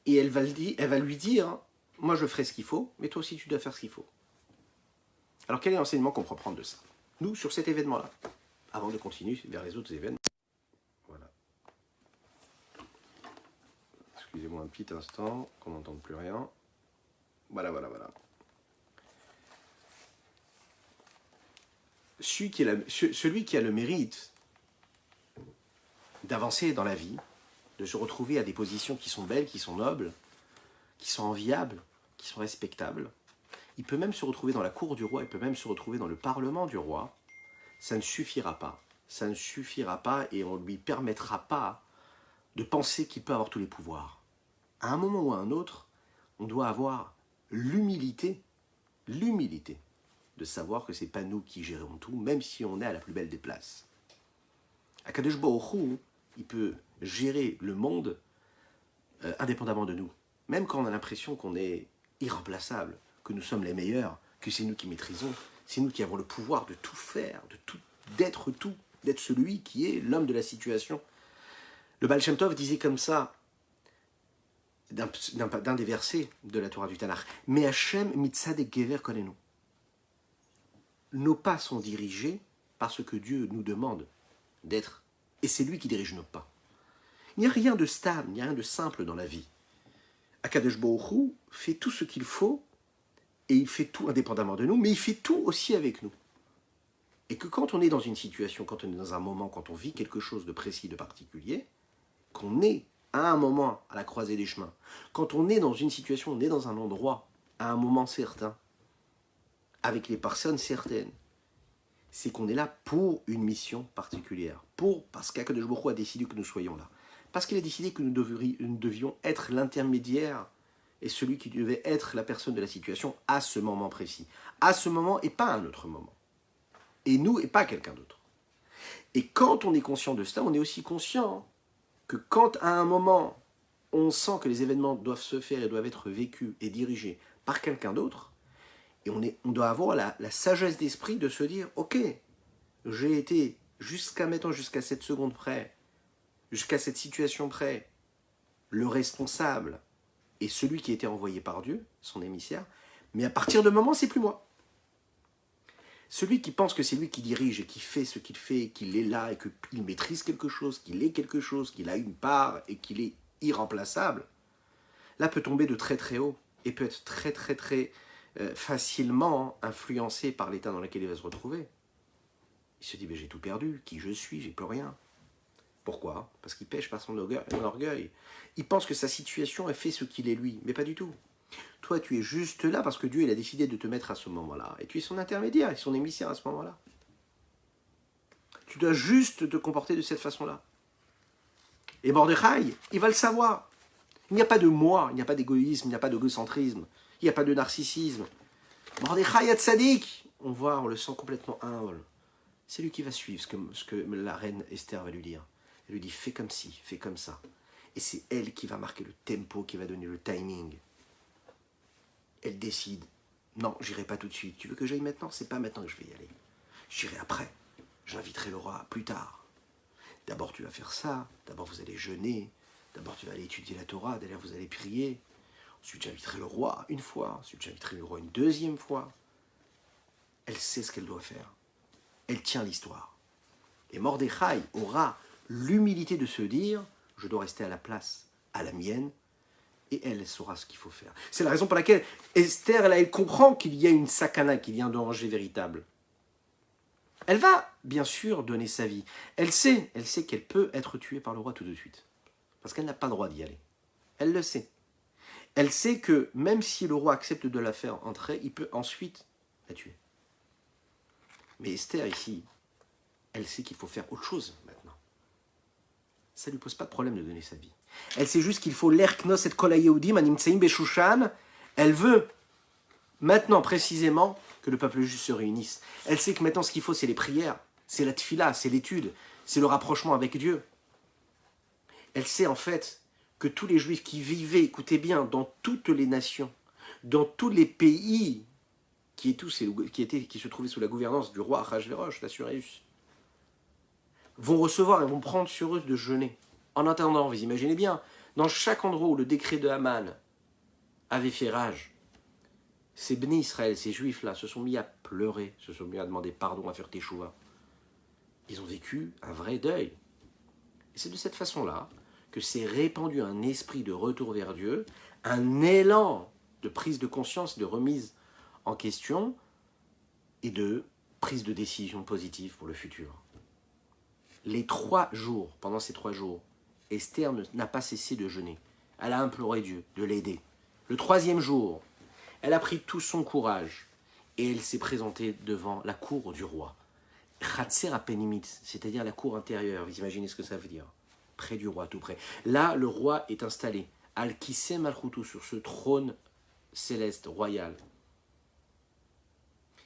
Speaker 1: et elle va lui dire, moi je ferai ce qu'il faut, mais toi aussi tu dois faire ce qu'il faut. Alors quel est l'enseignement qu'on peut prendre de ça? Nous, sur cet événement-là, avant de continuer vers les autres événements. Voilà. Excusez-moi un petit instant, qu'on n'entende plus rien. Voilà. Celui qui a le mérite d'avancer dans la vie, de se retrouver à des positions qui sont belles, qui sont nobles, qui sont enviables, qui sont respectables, il peut même se retrouver dans la cour du roi, il peut même se retrouver dans le parlement du roi, ça ne suffira pas. Ça ne suffira pas et on ne lui permettra pas de penser qu'il peut avoir tous les pouvoirs. À un moment ou à un autre, on doit avoir l'humilité de savoir que ce n'est pas nous qui gérons tout, même si on est à la plus belle des places. Akadosh Baruch Hu, il peut gérer le monde indépendamment de nous. Même quand on a l'impression qu'on est irremplaçable, que nous sommes les meilleurs, que c'est nous qui maîtrisons, c'est nous qui avons le pouvoir de tout faire, d'être celui qui est l'homme de la situation. Le Baal Shem Tov disait comme ça, d'un des versets de la Torah du Tanakh, « Mais Hashem mitzad et gever konenu » Nos pas sont dirigés par ce que Dieu nous demande d'être, et c'est lui qui dirige nos pas. Il n'y a rien de stable, il n'y a rien de simple dans la vie. Akadosh Baruch Hu fait tout ce qu'il faut, et il fait tout indépendamment de nous, mais il fait tout aussi avec nous. Et que quand on est dans une situation, quand on est dans un moment, quand on vit quelque chose de précis, de particulier, qu'on est à un moment à la croisée des chemins, quand on est dans une situation, on est dans un endroit, à un moment certain, avec les personnes certaines, c'est qu'on est là pour une mission particulière, parce qu'Akadosh Baruch Hu a décidé que nous soyons là, parce qu'il a décidé que nous devions être l'intermédiaire et celui qui devait être la personne de la situation à ce moment précis, à ce moment et pas à un autre moment, et nous et pas quelqu'un d'autre. Et quand on est conscient de cela, on est aussi conscient que quand à un moment on sent que les événements doivent se faire et doivent être vécus et dirigés par quelqu'un d'autre, et on doit avoir la sagesse d'esprit de se dire, ok, j'ai été jusqu'à maintenant, jusqu'à cette seconde près, jusqu'à cette situation près, le responsable et celui qui a été envoyé par Dieu, son émissaire, mais à partir de moment, c'est plus moi. Celui qui pense que c'est lui qui dirige et qui fait ce qu'il fait, qu'il est là et qu'il maîtrise quelque chose, qu'il est quelque chose, qu'il a une part et qu'il est irremplaçable, là peut tomber de très très haut et peut être très facilement influencé par l'état dans lequel il va se retrouver. Il se dit, mais j'ai tout perdu, qui je suis, j'ai plus rien. Pourquoi? Parce qu'il pêche par son orgueil. Il pense que sa situation a fait ce qu'il est lui, mais pas du tout. Toi, tu es juste là parce que Dieu il a décidé de te mettre à ce moment-là. Et tu es son intermédiaire et son émissaire à ce moment-là. Tu dois juste te comporter de cette façon-là. Et Mordechai, il va le savoir. Il n'y a pas de moi, il n'y a pas d'égoïsme, il n'y a pas d'égocentrisme, il n'y a pas de narcissisme. Mordechai Hatzadik, on le sent complètement humble. C'est lui qui va suivre ce que la reine Esther va lui dire. Elle lui dit, fais comme ci, fais comme ça. Et c'est elle qui va marquer le tempo, qui va donner le timing. Elle décide, non, j'irai pas tout de suite. Tu veux que j'aille maintenant? C'est pas maintenant que je vais y aller. J'irai après. J'inviterai le roi plus tard. D'abord tu vas faire ça, d'abord vous allez jeûner, d'abord tu vas aller étudier la Torah, d'ailleurs vous allez prier. Ensuite j'inviterai le roi une fois, ensuite j'inviterai le roi une deuxième fois. Elle sait ce qu'elle doit faire. Elle tient l'histoire. Et Mordechai aura l'humilité de se dire, je dois rester à la place, à la mienne, et elle saura ce qu'il faut faire. C'est la raison pour laquelle Esther, elle comprend qu'il y a une sakana, qu'il y a un danger véritable. Elle va, bien sûr, donner sa vie. Elle sait qu'elle peut être tuée par le roi tout de suite. Parce qu'elle n'a pas le droit d'y aller. Elle le sait. Elle sait que même si le roi accepte de la faire entrer, il peut ensuite la tuer. Mais Esther, ici, elle sait qu'il faut faire autre chose maintenant. Ça ne lui pose pas de problème de donner sa vie. Elle sait juste qu'il faut l'erknos et kol hayehudim animtseim beshushan. Elle veut maintenant précisément que le peuple juif se réunisse. Elle sait que maintenant ce qu'il faut c'est les prières, c'est la tfila, c'est l'étude, c'est le rapprochement avec Dieu. Elle sait en fait que tous les juifs qui vivaient, écoutez bien, dans toutes les nations, dans tous les pays qui se trouvaient sous la gouvernance du roi Achashverosh, l'Assuréus, vont recevoir et vont prendre sur eux de jeûner. En attendant, vous imaginez bien, dans chaque endroit où le décret de Haman avait fait rage, ces bénis Israël, ces juifs-là, se sont mis à pleurer, se sont mis à demander pardon, à faire teshuva. Ils ont vécu un vrai deuil. Et c'est de cette façon-là que s'est répandu un esprit de retour vers Dieu, un élan de prise de conscience, de remise en question et de prise de décision positive pour le futur. Les 3 jours, pendant ces 3 jours, Esther n'a pas cessé de jeûner. Elle a imploré Dieu de l'aider. Le 3e jour, elle a pris tout son courage et elle s'est présentée devant la cour du roi. Khatser Apenimit, c'est-à-dire la cour intérieure, vous imaginez ce que ça veut dire? Près du roi, tout près. Là, le roi est installé, Al-Kissé Malchoutou, sur ce trône céleste, royal.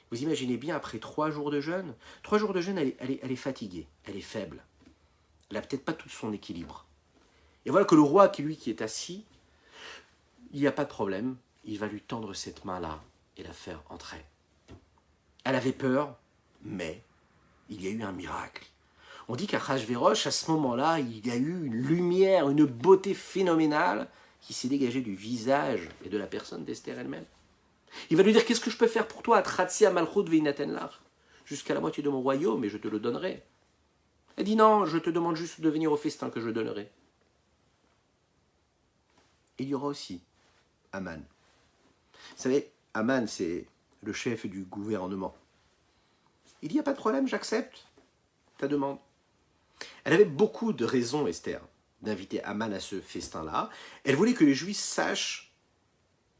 Speaker 1: Vous imaginez bien, après 3 jours de jeûne, 3 jours de jeûne, elle est fatiguée, elle est faible. Elle n'a peut-être pas tout son équilibre. Et voilà que le roi, qui est assis, il n'y a pas de problème, il va lui tendre cette main-là et la faire entrer. Elle avait peur, mais il y a eu un miracle. On dit qu'Achashvérosh, à ce moment-là, il y a eu une lumière, une beauté phénoménale qui s'est dégagée du visage et de la personne d'Esther elle-même. Il va lui dire, qu'est-ce que je peux faire pour toi, Atratsia Malchut Veinatenlach, jusqu'à la moitié de mon royaume, et je te le donnerai. Elle dit, non, je te demande juste de venir au festin que je donnerai. Il y aura aussi Aman. Vous savez, Aman, c'est le chef du gouvernement. Il dit, il n'y a pas de problème, j'accepte ta demande. Elle avait beaucoup de raisons, Esther, d'inviter Aman à ce festin-là. Elle voulait que les Juifs sachent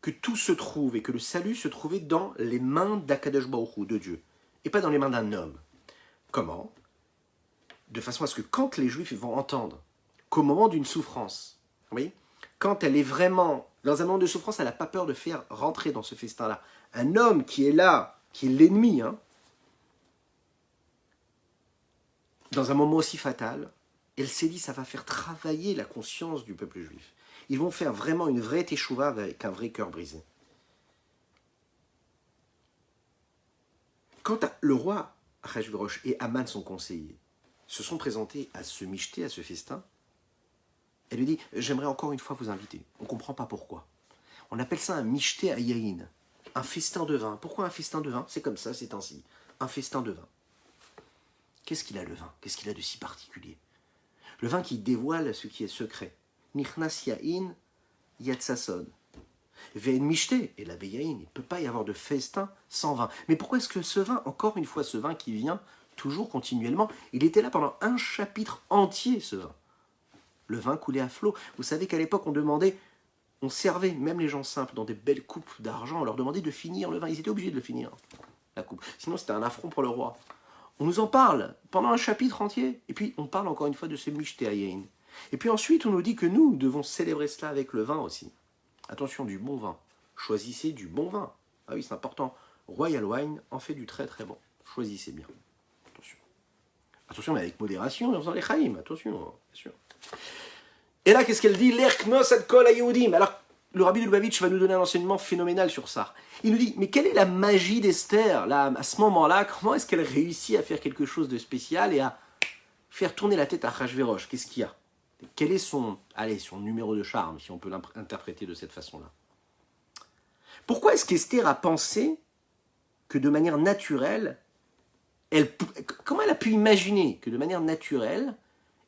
Speaker 1: que tout se trouve et que le salut se trouvait dans les mains d'Akadosh Baruch Hu, de Dieu, et pas dans les mains d'un homme. Comment? De façon à ce que quand les Juifs vont entendre qu'au moment d'une souffrance, oui, quand elle est vraiment dans un moment de souffrance, elle n'a pas peur de faire rentrer dans ce festin-là un homme qui est là, qui est l'ennemi, hein, dans un moment aussi fatal, elle s'est dit ça va faire travailler la conscience du peuple juif. Ils vont faire vraiment une vraie teshuva avec un vrai cœur brisé. Quand le roi Achashvérosh et Aman, son conseiller, se sont présentés à se micheter, à ce festin, elle lui dit « J'aimerais encore une fois vous inviter. » On ne comprend pas pourquoi. On appelle ça un micheté à yaïn, un festin de vin. Pourquoi un festin de vin? C'est comme ça, c'est ainsi. Un festin de vin. Qu'est-ce qu'il a le vin? Qu'est-ce qu'il a de si particulier? Le vin qui dévoile ce qui est secret. Nichnas yaïn yatsason. Ve'en micheté, et la yaïn, il ne peut pas y avoir de festin sans vin. Mais pourquoi est-ce que ce vin, encore une fois, ce vin qui vient toujours continuellement, il était là pendant un chapitre entier, ce vin. Le vin coulait à flot. Vous savez qu'à l'époque, on servait, même les gens simples, dans des belles coupes d'argent, on leur demandait de finir le vin. Ils étaient obligés de le finir, la coupe. Sinon, c'était un affront pour le roi. On nous en parle pendant un chapitre entier. Et puis, on parle encore une fois de ce michté ayin. Et puis ensuite, on nous dit que nous devons célébrer cela avec le vin aussi. Attention, du bon vin. Choisissez du bon vin. Ah oui, c'est important. Royal Wine en fait du très très bon. Choisissez bien. Attention. Attention, mais avec modération, en faisant les chaïm. Attention, bien sûr. Et là, qu'est-ce qu'elle dit? L'erknos ad kol hayehudim. Alors, le rabbi de Lubavitch va nous donner un enseignement phénoménal sur ça. Il nous dit, mais quelle est la magie d'Esther là, à ce moment-là? Comment est-ce qu'elle réussit à faire quelque chose de spécial et à faire tourner la tête à Achashvérosh? Qu'est-ce qu'il y a? Quel est son numéro de charme, si on peut l'interpréter de cette façon-là? Pourquoi est-ce qu'Esther a pensé que de manière naturelle, comment elle a pu imaginer que de manière naturelle,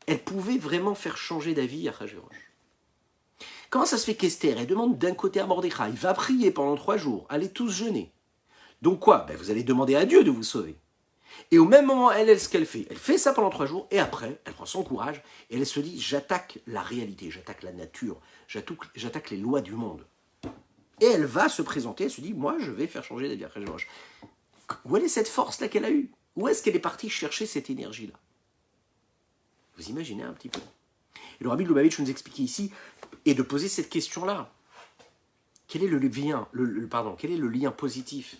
Speaker 1: elle pouvait vraiment faire changer d'avis à Achashvérosh? Comment ça se fait qu'Esther, elle demande d'un côté à Mordechai, va prier pendant 3 jours, allez tous jeûner. Donc quoi? Vous allez demander à Dieu de vous sauver. Et au même moment, elle, ce qu'elle fait ça pendant 3 jours, et après, elle prend son courage, et elle se dit, j'attaque la réalité, j'attaque la nature, j'attaque les lois du monde. Et elle va se présenter, elle se dit, moi, je vais faire changer d'avis à Achashvérosh. Où est cette force-là qu'elle a eue? Où est-ce qu'elle est partie chercher cette énergie-là? Vous imaginez un petit peu. Et le rabbi de Lubavitch nous expliquait ici, et de poser cette question-là. Quel est le lien positif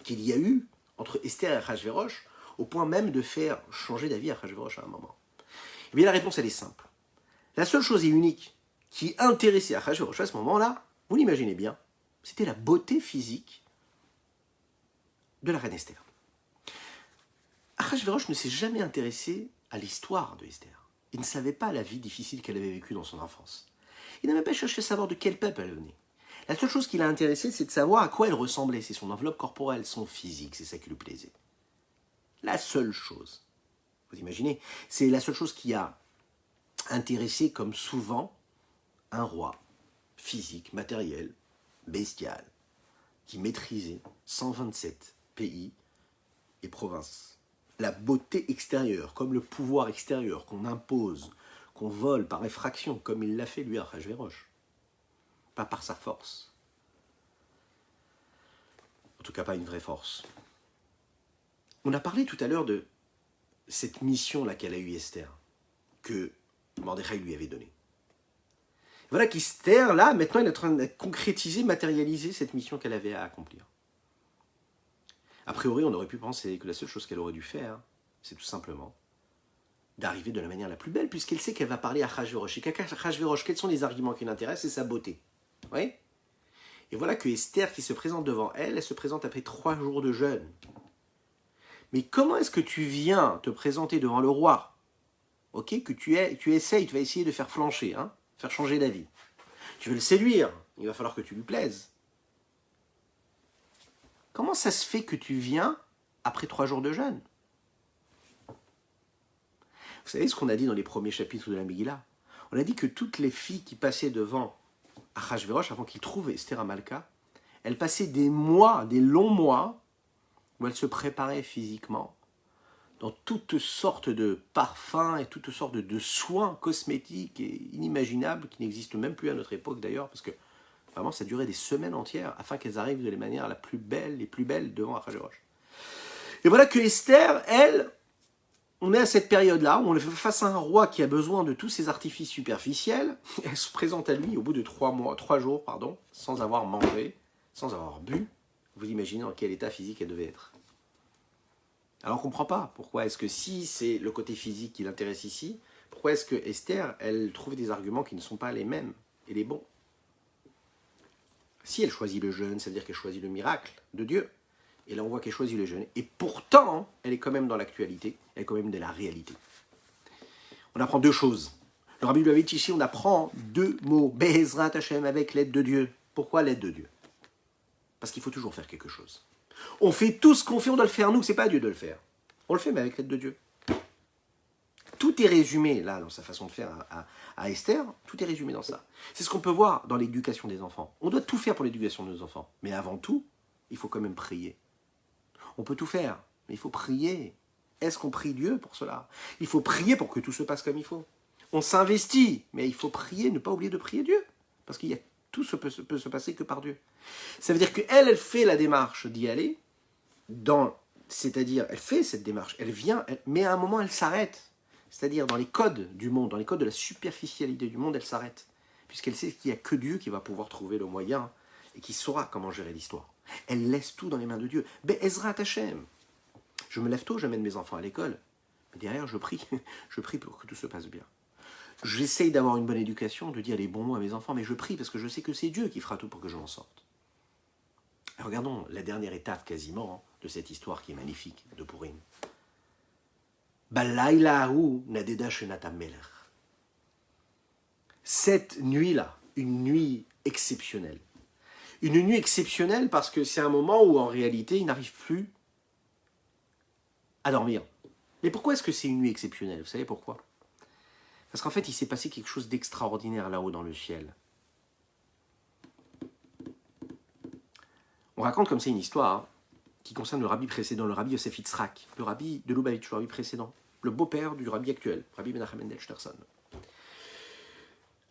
Speaker 1: qu'il y a eu entre Esther et Achashvérosh, au point même de faire changer d'avis à Achashvérosh à un moment? Eh bien, la réponse, elle est simple. La seule chose et unique qui intéressait Achashvérosh à ce moment-là, vous l'imaginez bien, c'était la beauté physique de la reine Esther. Achashvérosh ne s'est jamais intéressé à l'histoire de Esther. Il ne savait pas la vie difficile qu'elle avait vécue dans son enfance. Il n'a même pas cherché à savoir de quel peuple elle venait. La seule chose qui l'a intéressé, c'est de savoir à quoi elle ressemblait. C'est son enveloppe corporelle, son physique, c'est ça qui lui plaisait. La seule chose. Vous imaginez? C'est la seule chose qui a intéressé comme souvent un roi physique, matériel, bestial, qui maîtrisait 127 pays et provinces. La beauté extérieure, comme le pouvoir extérieur qu'on impose, qu'on vole par effraction, comme il l'a fait lui à Achashvérosh. Pas par sa force. En tout cas, pas une vraie force. On a parlé tout à l'heure de cette mission-là qu'elle a eue Esther, que Mordechai lui avait donnée. Voilà qu'Esther, là, maintenant, elle est en train de concrétiser, matérialiser cette mission qu'elle avait à accomplir. A priori, on aurait pu penser que la seule chose qu'elle aurait dû faire, c'est tout simplement d'arriver de la manière la plus belle, puisqu'elle sait qu'elle va parler à Achashvérosh. Et qu'Achashvérosh, quels sont les arguments qui l'intéressent? C'est sa beauté. Oui. Et voilà que Esther, qui se présente devant elle, elle se présente après 3 jours de jeûne. Mais comment est-ce que tu viens te présenter devant le roi? Ok, que tu essayes, tu vas essayer de faire flancher, hein, faire changer d'avis. Tu veux le séduire, il va falloir que tu lui plaises. Comment ça se fait que tu viens après 3 jours de jeûne? Vous savez ce qu'on a dit dans les premiers chapitres de la Megillah? On a dit que toutes les filles qui passaient devant Achashvérosh, avant qu'il trouve Esther Amalka, elles passaient des mois, des longs mois, où elles se préparaient physiquement, dans toutes sortes de parfums et toutes sortes de soins cosmétiques et inimaginables, qui n'existent même plus à notre époque d'ailleurs, parce que vraiment ça durait des semaines entières, afin qu'elles arrivent de la manière la plus belle, les plus belles devant Achashvérosh. Et voilà que Esther, elle, on est à cette période-là, où on est face à un roi qui a besoin de tous ces artifices superficiels. Elle se présente à lui au bout de 3 jours, sans avoir mangé, sans avoir bu. Vous imaginez dans quel état physique elle devait être. Alors on ne comprend pas. Pourquoi est-ce que si c'est le côté physique qui l'intéresse ici, pourquoi est-ce que Esther, elle trouve des arguments qui ne sont pas les mêmes et les bons? Si elle choisit le jeûne, c'est-à-dire qu'elle choisit le miracle de Dieu. Et là, on voit qu'elle choisit le jeûne. Et pourtant, elle est quand même dans l'actualité. Elle est quand même de la réalité. On apprend 2 choses. Le Rabbi lui avait dit ici, on apprend 2 mots. Be'ezrat Hashem, avec l'aide de Dieu. Pourquoi l'aide de Dieu? Parce qu'il faut toujours faire quelque chose. On fait tout ce qu'on fait, on doit le faire nous. C'est pas à Dieu de le faire. On le fait, mais avec l'aide de Dieu. Tout est résumé, là, dans sa façon de faire à Esther. Tout est résumé dans ça. C'est ce qu'on peut voir dans l'éducation des enfants. On doit tout faire pour l'éducation de nos enfants. Mais avant tout, il faut quand même prier. On peut tout faire, mais il faut prier. Est-ce qu'on prie Dieu pour cela? Il faut prier pour que tout se passe comme il faut. On s'investit, mais il faut prier, ne pas oublier de prier Dieu. Parce qu'il y a tout peut se passer que par Dieu. Ça veut dire qu'elle, elle fait la démarche d'y aller, c'est-à-dire, elle fait cette démarche, elle vient, mais à un moment, elle s'arrête. C'est-à-dire, dans les codes du monde, dans les codes de la superficialité du monde, elle s'arrête. Puisqu'elle sait qu'il n'y a que Dieu qui va pouvoir trouver le moyen et qui saura comment gérer l'histoire. Elle laisse tout dans les mains de Dieu. Be'ezrat Hashem. Je me lève tôt, j'amène mes enfants à l'école. Mais derrière, je prie. Je prie pour que tout se passe bien. J'essaye d'avoir une bonne éducation, de dire les bons mots à mes enfants, mais je prie parce que je sais que c'est Dieu qui fera tout pour que je m'en sorte. Et regardons la dernière étape quasiment de cette histoire qui est magnifique de Purim. Balaylahu nadeda shenat melech. Cette nuit-là, une nuit exceptionnelle. Une nuit exceptionnelle parce que c'est un moment où en réalité il n'arrive plus à dormir. Mais pourquoi est-ce que c'est une nuit exceptionnelle? Vous savez pourquoi? Parce qu'en fait il s'est passé quelque chose d'extraordinaire là-haut dans le ciel. On raconte comme ça une histoire qui concerne le rabbi précédent, le rabbi Yosef Yitzhak, le rabbi de Lubavitch, le rabbi précédent, le beau-père du rabbi actuel, rabbi Menachem Mendel Schneerson.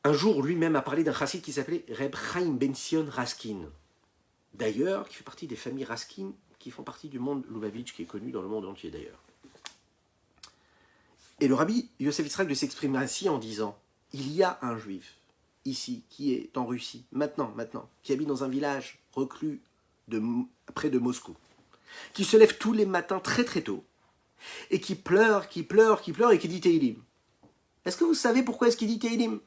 Speaker 1: Un jour, lui-même a parlé d'un chassid qui s'appelait Reb Chaim Ben Sion Raskin. D'ailleurs, qui fait partie des familles Raskin, qui font partie du monde Lubavitch, qui est connu dans le monde entier d'ailleurs. Et le rabbi Yosef Yitzhak de s'exprimer ainsi en disant, il y a un juif, ici, qui est en Russie, maintenant, qui habite dans un village reclus près de Moscou, qui se lève tous les matins très très tôt, et qui pleure, et qui dit Tehillim. Est-ce que vous savez pourquoi est-ce qu'il dit Tehillim?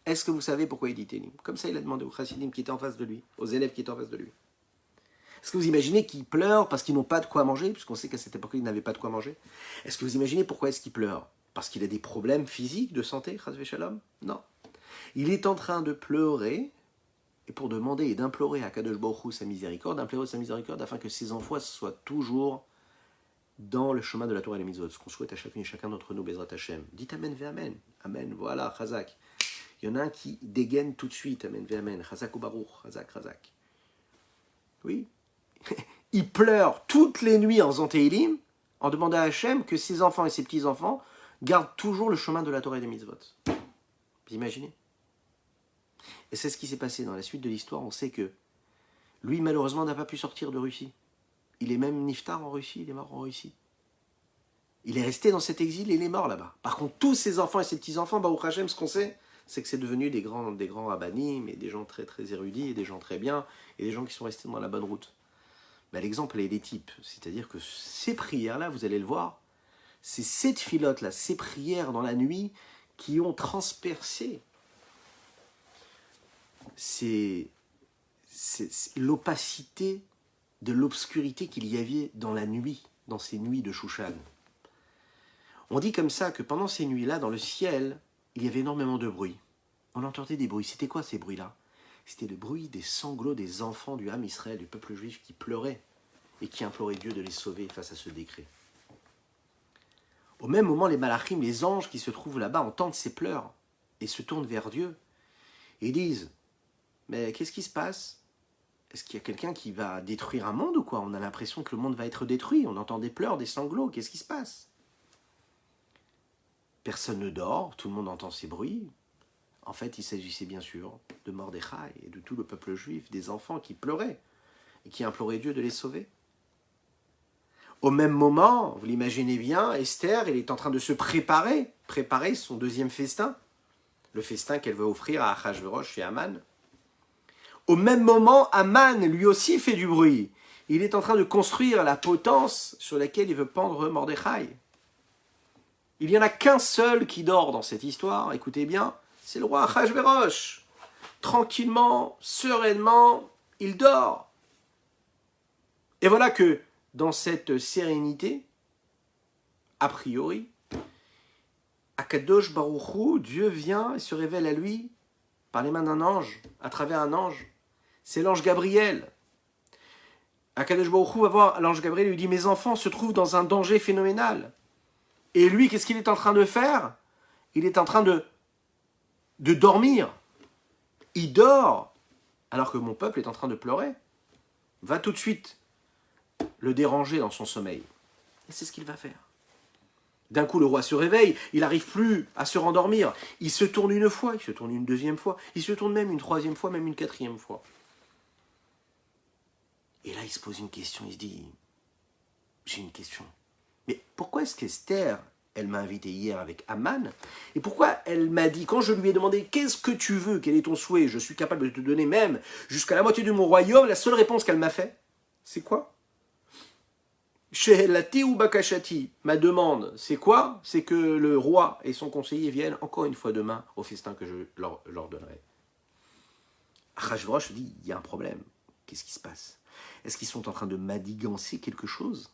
Speaker 1: Est-ce que vous savez pourquoi il dit Tehillim? Comme ça, il a demandé aux chassidim qui étaient en face de lui, aux élèves qui étaient en face de lui. Est-ce que vous imaginez qu'ils pleurent parce qu'ils n'ont pas de quoi manger, puisqu'on sait qu'à cette époque, ils n'avaient pas de quoi manger? Est-ce que vous imaginez pourquoi est-ce qu'il pleure? Parce qu'il a des problèmes physiques, de santé, chas v'shalom? Non. Il est en train de pleurer, et pour demander et d'implorer à Kadosh Baruch Hu sa miséricorde, afin que ses enfants soient toujours dans le chemin de la Torah et les mitzvot, ce qu'on souhaite à chacune et chacun d'entre nous, Bezrat Hashem. Dites Amen ve Amen. Amen, voilà, Chazak. Il y en a un qui dégaine tout de suite, Amen ve Amen. Chazak ou Baruch, Chazak, Chazak. Oui. Il pleure toutes les nuits en faisant Tehillim, en demandant à Hashem que ses enfants et ses petits-enfants gardent toujours le chemin de la Torah et des mitzvot. Vous imaginez? Et c'est ce qui s'est passé dans la suite de l'histoire. On sait que lui, malheureusement, n'a pas pu sortir de Russie. Il est même niftar en Russie, il est mort en Russie. Il est resté dans cet exil et il est mort là-bas. Par contre, tous ses enfants et ses petits-enfants, Baruch Hashem, ce qu'on sait, c'est que c'est devenu des grands rabbinim, et des gens très très érudits, et des gens très bien, et des gens qui sont restés dans la bonne route. Ben, l'exemple est des types. C'est-à-dire que ces prières-là, vous allez le voir, c'est ces filotes-là, ces prières dans la nuit qui ont transpercé c'est l'opacité de l'obscurité qu'il y avait dans la nuit, dans ces nuits de Shushan. On dit comme ça que pendant ces nuits-là, dans le ciel, il y avait énormément de bruit. On entendait des bruits. C'était quoi ces bruits-là? C'était le bruit des sanglots des enfants du Ham Israël, du peuple juif qui pleuraient et qui imploraient Dieu de les sauver face à ce décret. Au même moment, les malachim, les anges qui se trouvent là-bas, entendent ces pleurs et se tournent vers Dieu et disent: mais qu'est-ce qui se passe? Est-ce qu'il y a quelqu'un qui va détruire un monde ou quoi? On a l'impression que le monde va être détruit. On entend des pleurs, des sanglots. Qu'est-ce qui se passe? Personne ne dort, tout le monde entend ces bruits. En fait, il s'agissait bien sûr de Mordechai et de tout le peuple juif, des enfants qui pleuraient et qui imploraient Dieu de les sauver. Au même moment, vous l'imaginez bien, Esther, elle est en train de se préparer son deuxième festin, le festin qu'elle veut offrir à Achashverosh et Haman. Au même moment, Haman, lui aussi, fait du bruit. Il est en train de construire la potence sur laquelle il veut pendre Mordechai. Il n'y en a qu'un seul qui dort dans cette histoire, écoutez bien, c'est le roi Achashverosh. Tranquillement, sereinement, il dort. Et voilà que, dans cette sérénité, a priori, Akadosh Baruch Hu, Dieu vient et se révèle à lui par les mains d'un ange, à travers un ange. C'est l'ange Gabriel. Akadosh Baruch Hu va voir l'ange Gabriel et lui dit: mes enfants se trouvent dans un danger phénoménal. Et lui, qu'est-ce qu'il est en train de faire? Il est en train de dormir. Il dort, alors que mon peuple est en train de pleurer. Va tout de suite le déranger dans son sommeil. Et c'est ce qu'il va faire. D'un coup, le roi se réveille, il n'arrive plus à se rendormir. Il se tourne une fois, il se tourne une deuxième fois, il se tourne même une troisième fois, même une quatrième fois. Et là, il se pose une question, il se dit: j'ai une question. Mais pourquoi est-ce qu'Esther, elle m'a invité hier avec Haman, et pourquoi elle m'a dit, quand je lui ai demandé qu'est-ce que tu veux, quel est ton souhait, je suis capable de te donner même jusqu'à la moitié de mon royaume, la seule réponse qu'elle m'a fait, c'est quoi? Shehelati ou Bakashati, ma demande, c'est quoi? C'est que le roi et son conseiller viennent encore une fois demain au festin que je leur donnerai. Achashverosh dit: il y a un problème. Qu'est-ce qui se passe? Est-ce qu'ils sont en train de madigancer quelque chose?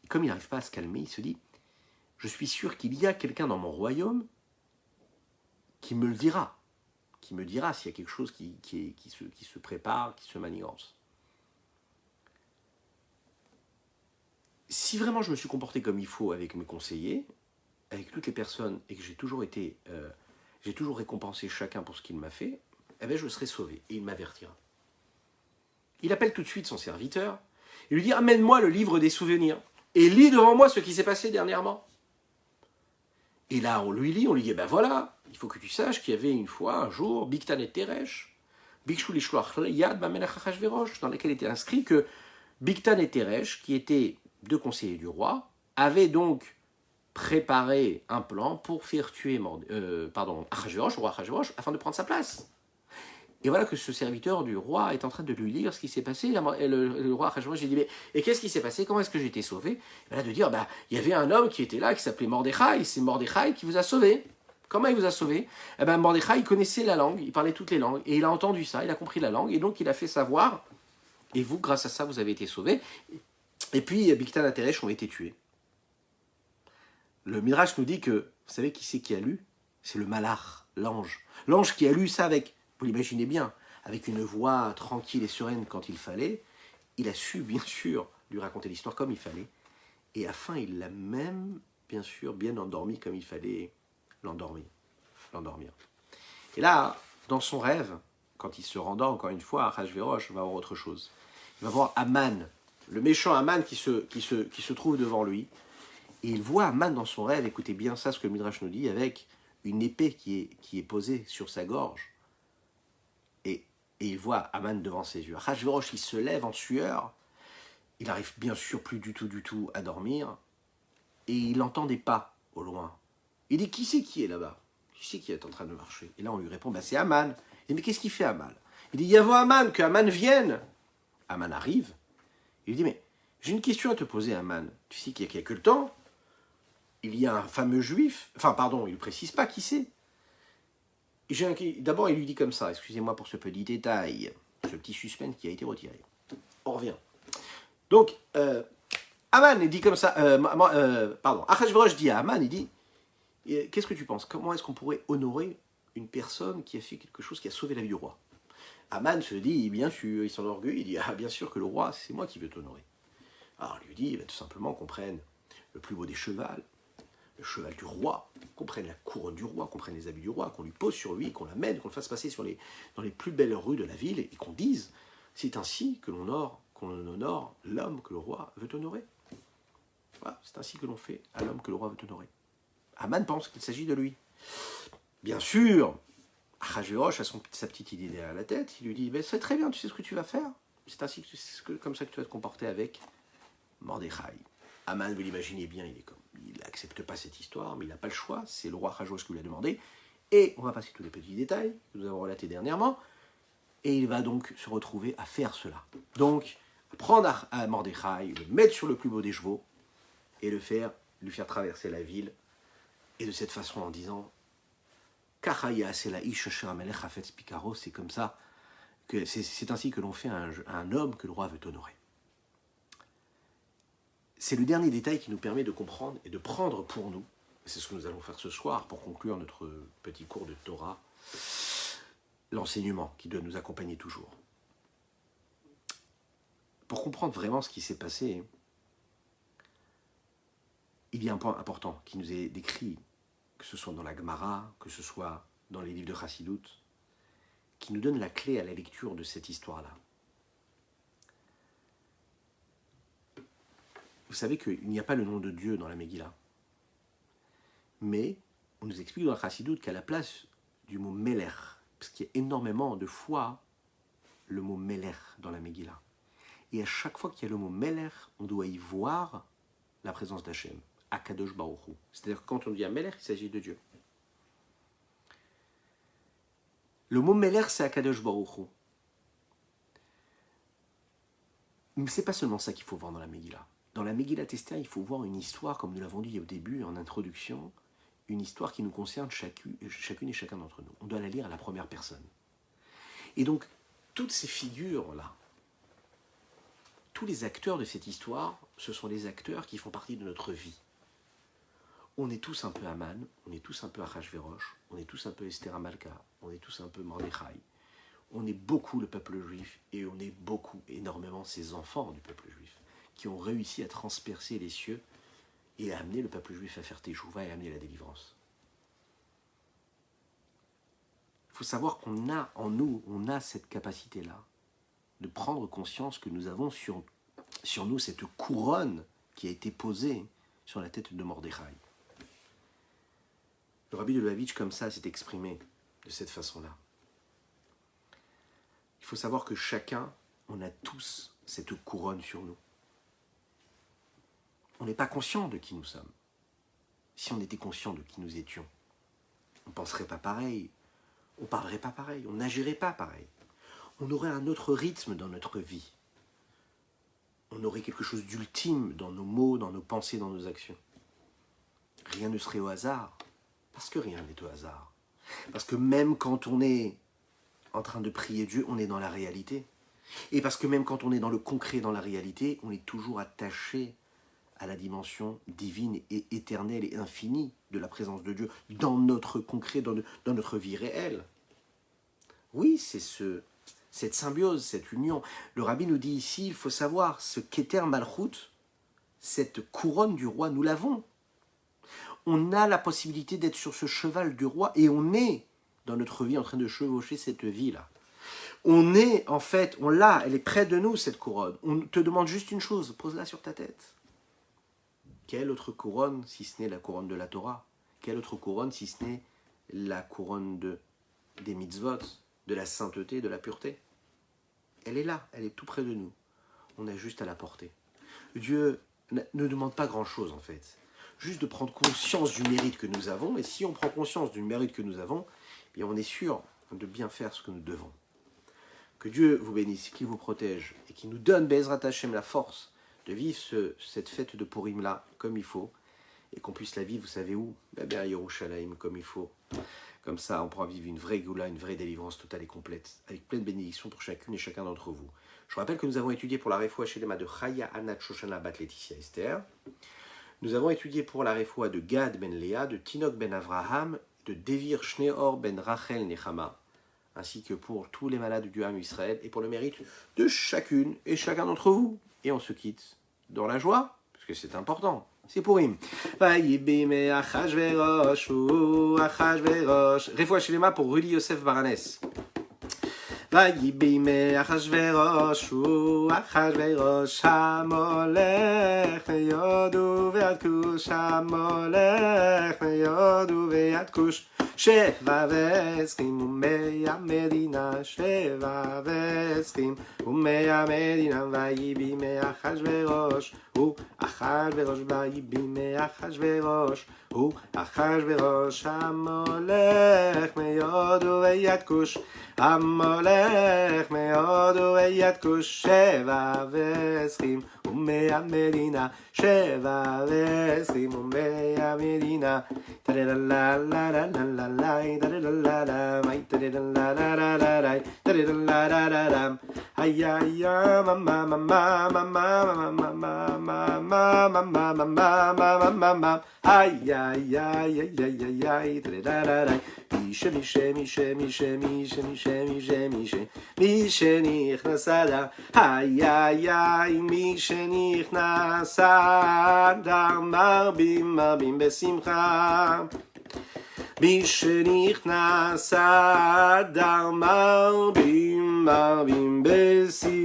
Speaker 1: Et comme il n'arrive pas à se calmer, il se dit: je suis sûr qu'il y a quelqu'un dans mon royaume qui me le dira. Qui me dira s'il y a quelque chose qui se prépare, qui se manigance. Si vraiment je me suis comporté comme il faut avec mes conseillers, avec toutes les personnes, et que j'ai toujours récompensé chacun pour ce qu'il m'a fait, eh bien je serai sauvé. Et il m'avertira. Il appelle tout de suite son serviteur, et lui dit: amène-moi le livre des souvenirs, et lis devant moi ce qui s'est passé dernièrement. Et là, on lui lit, on lui dit: ben voilà, il faut que tu saches qu'il y avait une fois, un jour, Bigtan et Teresh, Bikshu Lishloach Yad Bamelech Achashverosh, dans laquelle était inscrit que Bigtan et Teresh, qui étaient deux conseillers du roi, avaient donc préparé un plan pour faire tuer Achashverosh, le roi Achashverosh, afin de prendre sa place. Et voilà que ce serviteur du roi est en train de lui lire ce qui s'est passé. Et le roi Achashverosh lui dit: mais et qu'est-ce qui s'est passé? Comment est-ce que j'ai été sauvé? Et là, de dire: il y avait un homme qui était là, qui s'appelait Mordechai. C'est Mordechai qui vous a sauvé. Comment il vous a sauvé? Eh bien, Mordechai, il connaissait la langue, il parlait toutes les langues, et il a entendu ça, il a compris la langue, et donc il a fait savoir. Et vous, grâce à ça, vous avez été sauvés. Et puis, Bigtan et Teresh ont été tués. Le Midrash nous dit que, vous savez qui c'est qui a lu? C'est le Malach, l'ange. L'ange qui a lu ça avec, vous l'imaginez bien, avec une voix tranquille et sereine quand il fallait. Il a su, bien sûr, lui raconter l'histoire comme il fallait. Et à la fin, il l'a même, bien sûr, bien endormi comme il fallait l'endormir. Et là, dans son rêve, quand il se rendort, encore une fois, Achashverosh va voir autre chose. Il va voir Aman, le méchant Aman qui se trouve devant lui. Et il voit Aman dans son rêve, écoutez bien ça, ce que le Midrash nous dit, avec une épée qui est posée sur sa gorge. Et il voit Aman devant ses yeux. Achashverosh, il se lève en sueur. Il n'arrive bien sûr plus du tout à dormir. Et il entend des pas au loin. Il dit, qui c'est qui est là-bas? Qui c'est qui est en train de marcher? Et là, on lui répond, bah, c'est Aman. Il dit, mais qu'est-ce qu'il fait Aman? Il dit, il y a Aman, que Aman vienne. Aman arrive. Il lui dit, mais j'ai une question à te poser, Aman. Tu sais qu'il y a quelque temps, il y a un fameux juif, enfin, pardon, il ne précise pas qui c'est. D'abord, il lui dit comme ça, excusez-moi pour ce petit détail, ce petit suspense qui a été retiré. On revient. Donc, Aman, il dit comme ça, Achashverosh dit à Aman, il dit, qu'est-ce que tu penses? Comment est-ce qu'on pourrait honorer une personne qui a fait quelque chose qui a sauvé la vie du roi? Aman se dit, bien sûr, il s'enorgueille, il dit, ah bien sûr que le roi, c'est moi qui veux t'honorer. Alors il lui dit, tout simplement qu'on prenne le plus beau des chevals, le cheval du roi, qu'on prenne la couronne du roi, qu'on prenne les habits du roi, qu'on lui pose sur lui, qu'on l'amène, qu'on le fasse passer dans les plus belles rues de la ville, et qu'on dise, c'est ainsi que l'on honore l'homme que le roi veut honorer. Voilà, c'est ainsi que l'on fait à l'homme que le roi veut honorer. Aman pense qu'il s'agit de lui. Bien sûr, Achashverosh a sa petite idée à la tête, il lui dit, c'est très bien, tu sais ce que tu vas faire? C'est ainsi comme ça que tu vas te comporter avec Mordechai. Aman, vous l'imaginez bien, il n'accepte pas cette histoire, mais il n'a pas le choix, c'est le roi Achashverosh qui lui a demandé, et on va passer tous les petits détails que nous avons relatés dernièrement, et il va donc se retrouver à faire cela. Donc, prendre à Mordechai, le mettre sur le plus beau des chevaux, et lui faire traverser la ville, et de cette façon en disant, c'est comme ça, c'est ainsi que l'on fait un homme que le roi veut honorer. C'est le dernier détail qui nous permet de comprendre et de prendre pour nous, et c'est ce que nous allons faire ce soir pour conclure notre petit cours de Torah, l'enseignement qui doit nous accompagner toujours. Pour comprendre vraiment ce qui s'est passé, il y a un point important qui nous est décrit, que ce soit dans la Gemara, que ce soit dans les livres de Chassidut, qui nous donne la clé à la lecture de cette histoire-là. Vous savez qu'il n'y a pas le nom de Dieu dans la Megillah. Mais on nous explique dans la Chassidut qu'à la place du mot Meler, parce qu'il y a énormément de fois le mot Meler dans la Megillah. Et à chaque fois qu'il y a le mot Meler, on doit y voir la présence d'Hachem, Akadosh Baruch Hu. C'est-à-dire que quand on dit à Meler, il s'agit de Dieu. Le mot Meler, c'est Akadosh Baruch Hu. Mais ce n'est pas seulement ça qu'il faut voir dans la Megillah. Dans la Megillat Esther, il faut voir une histoire, comme nous l'avons dit au début, en introduction, une histoire qui nous concerne chacune et chacun d'entre nous. On doit la lire à la première personne. Et donc, toutes ces figures-là, tous les acteurs de cette histoire, ce sont les acteurs qui font partie de notre vie. On est tous un peu Aman, on est tous un peu Achashverosh, on est tous un peu Esther Amalka, on est tous un peu Mordechai. On est beaucoup le peuple juif et on est beaucoup, énormément, ces enfants du peuple juif qui ont réussi à transpercer les cieux et à amener le peuple juif à faire Teshuvah et à amener la délivrance. Il faut savoir qu'on a en nous, on a cette capacité-là de prendre conscience que nous avons sur nous cette couronne qui a été posée sur la tête de Mordechai. Le Rabbi de Lubavitch, comme ça, s'est exprimé de cette façon-là. Il faut savoir que chacun, on a tous cette couronne sur nous. On n'est pas conscient de qui nous sommes. Si on était conscient de qui nous étions, on ne penserait pas pareil, on ne parlerait pas pareil, on n'agirait pas pareil. On aurait un autre rythme dans notre vie. On aurait quelque chose d'ultime dans nos mots, dans nos pensées, dans nos actions. Rien ne serait au hasard, parce que rien n'est au hasard. Parce que même quand on est en train de prier Dieu, on est dans la réalité. Et parce que même quand on est dans le concret, dans la réalité, on est toujours attaché à la dimension divine et éternelle et infinie de la présence de Dieu dans notre concret, dans notre vie réelle. Oui, c'est cette symbiose, cette union. Le Rabbi nous dit ici, il faut savoir, ce Keter Malchut, cette couronne du roi, nous l'avons. On a la possibilité d'être sur ce cheval du roi et on est dans notre vie en train de chevaucher cette vie-là. On est, en fait, on l'a, elle est près de nous, cette couronne. On te demande juste une chose, pose-la sur ta tête. Quelle autre couronne, si ce n'est la couronne de la Torah? Quelle autre couronne, si ce n'est la couronne des mitzvot, de la sainteté, de la pureté? Elle est là, elle est tout près de nous. On a juste à la porter. Dieu ne demande pas grand-chose, en fait. Juste de prendre conscience du mérite que nous avons. Et si on prend conscience du mérite que nous avons, eh bien on est sûr de bien faire ce que nous devons. Que Dieu vous bénisse, qu'il vous protège et qu'il nous donne, Be'ezrat Hashem, la force de vivre cette fête de Purim-là comme il faut et qu'on puisse la vivre, vous savez où? Bien à Yerushalayim, comme il faut. Comme ça, on pourra vivre une vraie Goula, une vraie délivrance totale et complète, avec pleine bénédiction pour chacune et chacun d'entre vous. Je vous rappelle que nous avons étudié pour la Refoua Shelema de Chaya Anat Shoshana Bat Laetitia Esther. Nous avons étudié pour la Refoua de Gad ben Léa, de Tinok ben Avraham, de Devir Shneor ben Rachel Nechama, ainsi que pour tous les malades du Ham Israël et pour le mérite de chacune et chacun d'entre vous. Et on se quitte dans la joie, parce que c'est important. C'est Purim. Vayibime Achashverosh, Achashverosh. Refoua Shelema pour Rudy Yosef Baranes. Vayibime Achashverosh, Achashverosh, Hamolech yodu ve'adkush, Hamolech yodu ve'adkush. שבע ועשרים ומי המדינה, שבע ועשרים ומי המדינה, ויהי בימי אחשוורוש, הוא אחשוורוש, ויהי בימי אחשוורוש, הוא אחשוורוש, המולך מהודו ויד כוש, המולך מהודו ויד כוש, שבע ועשרים ומי המדינה, שבע ועשרים ומי המדינה, מי שנכנס אדר, מי שנכנס אדר, מרבים מרבים בשמחה. מי שנכנס אדר, מרבים מרבים בשמחה.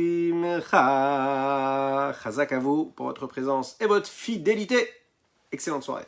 Speaker 1: Chazak à vous pour votre présence et votre fidélité. Excellente soirée.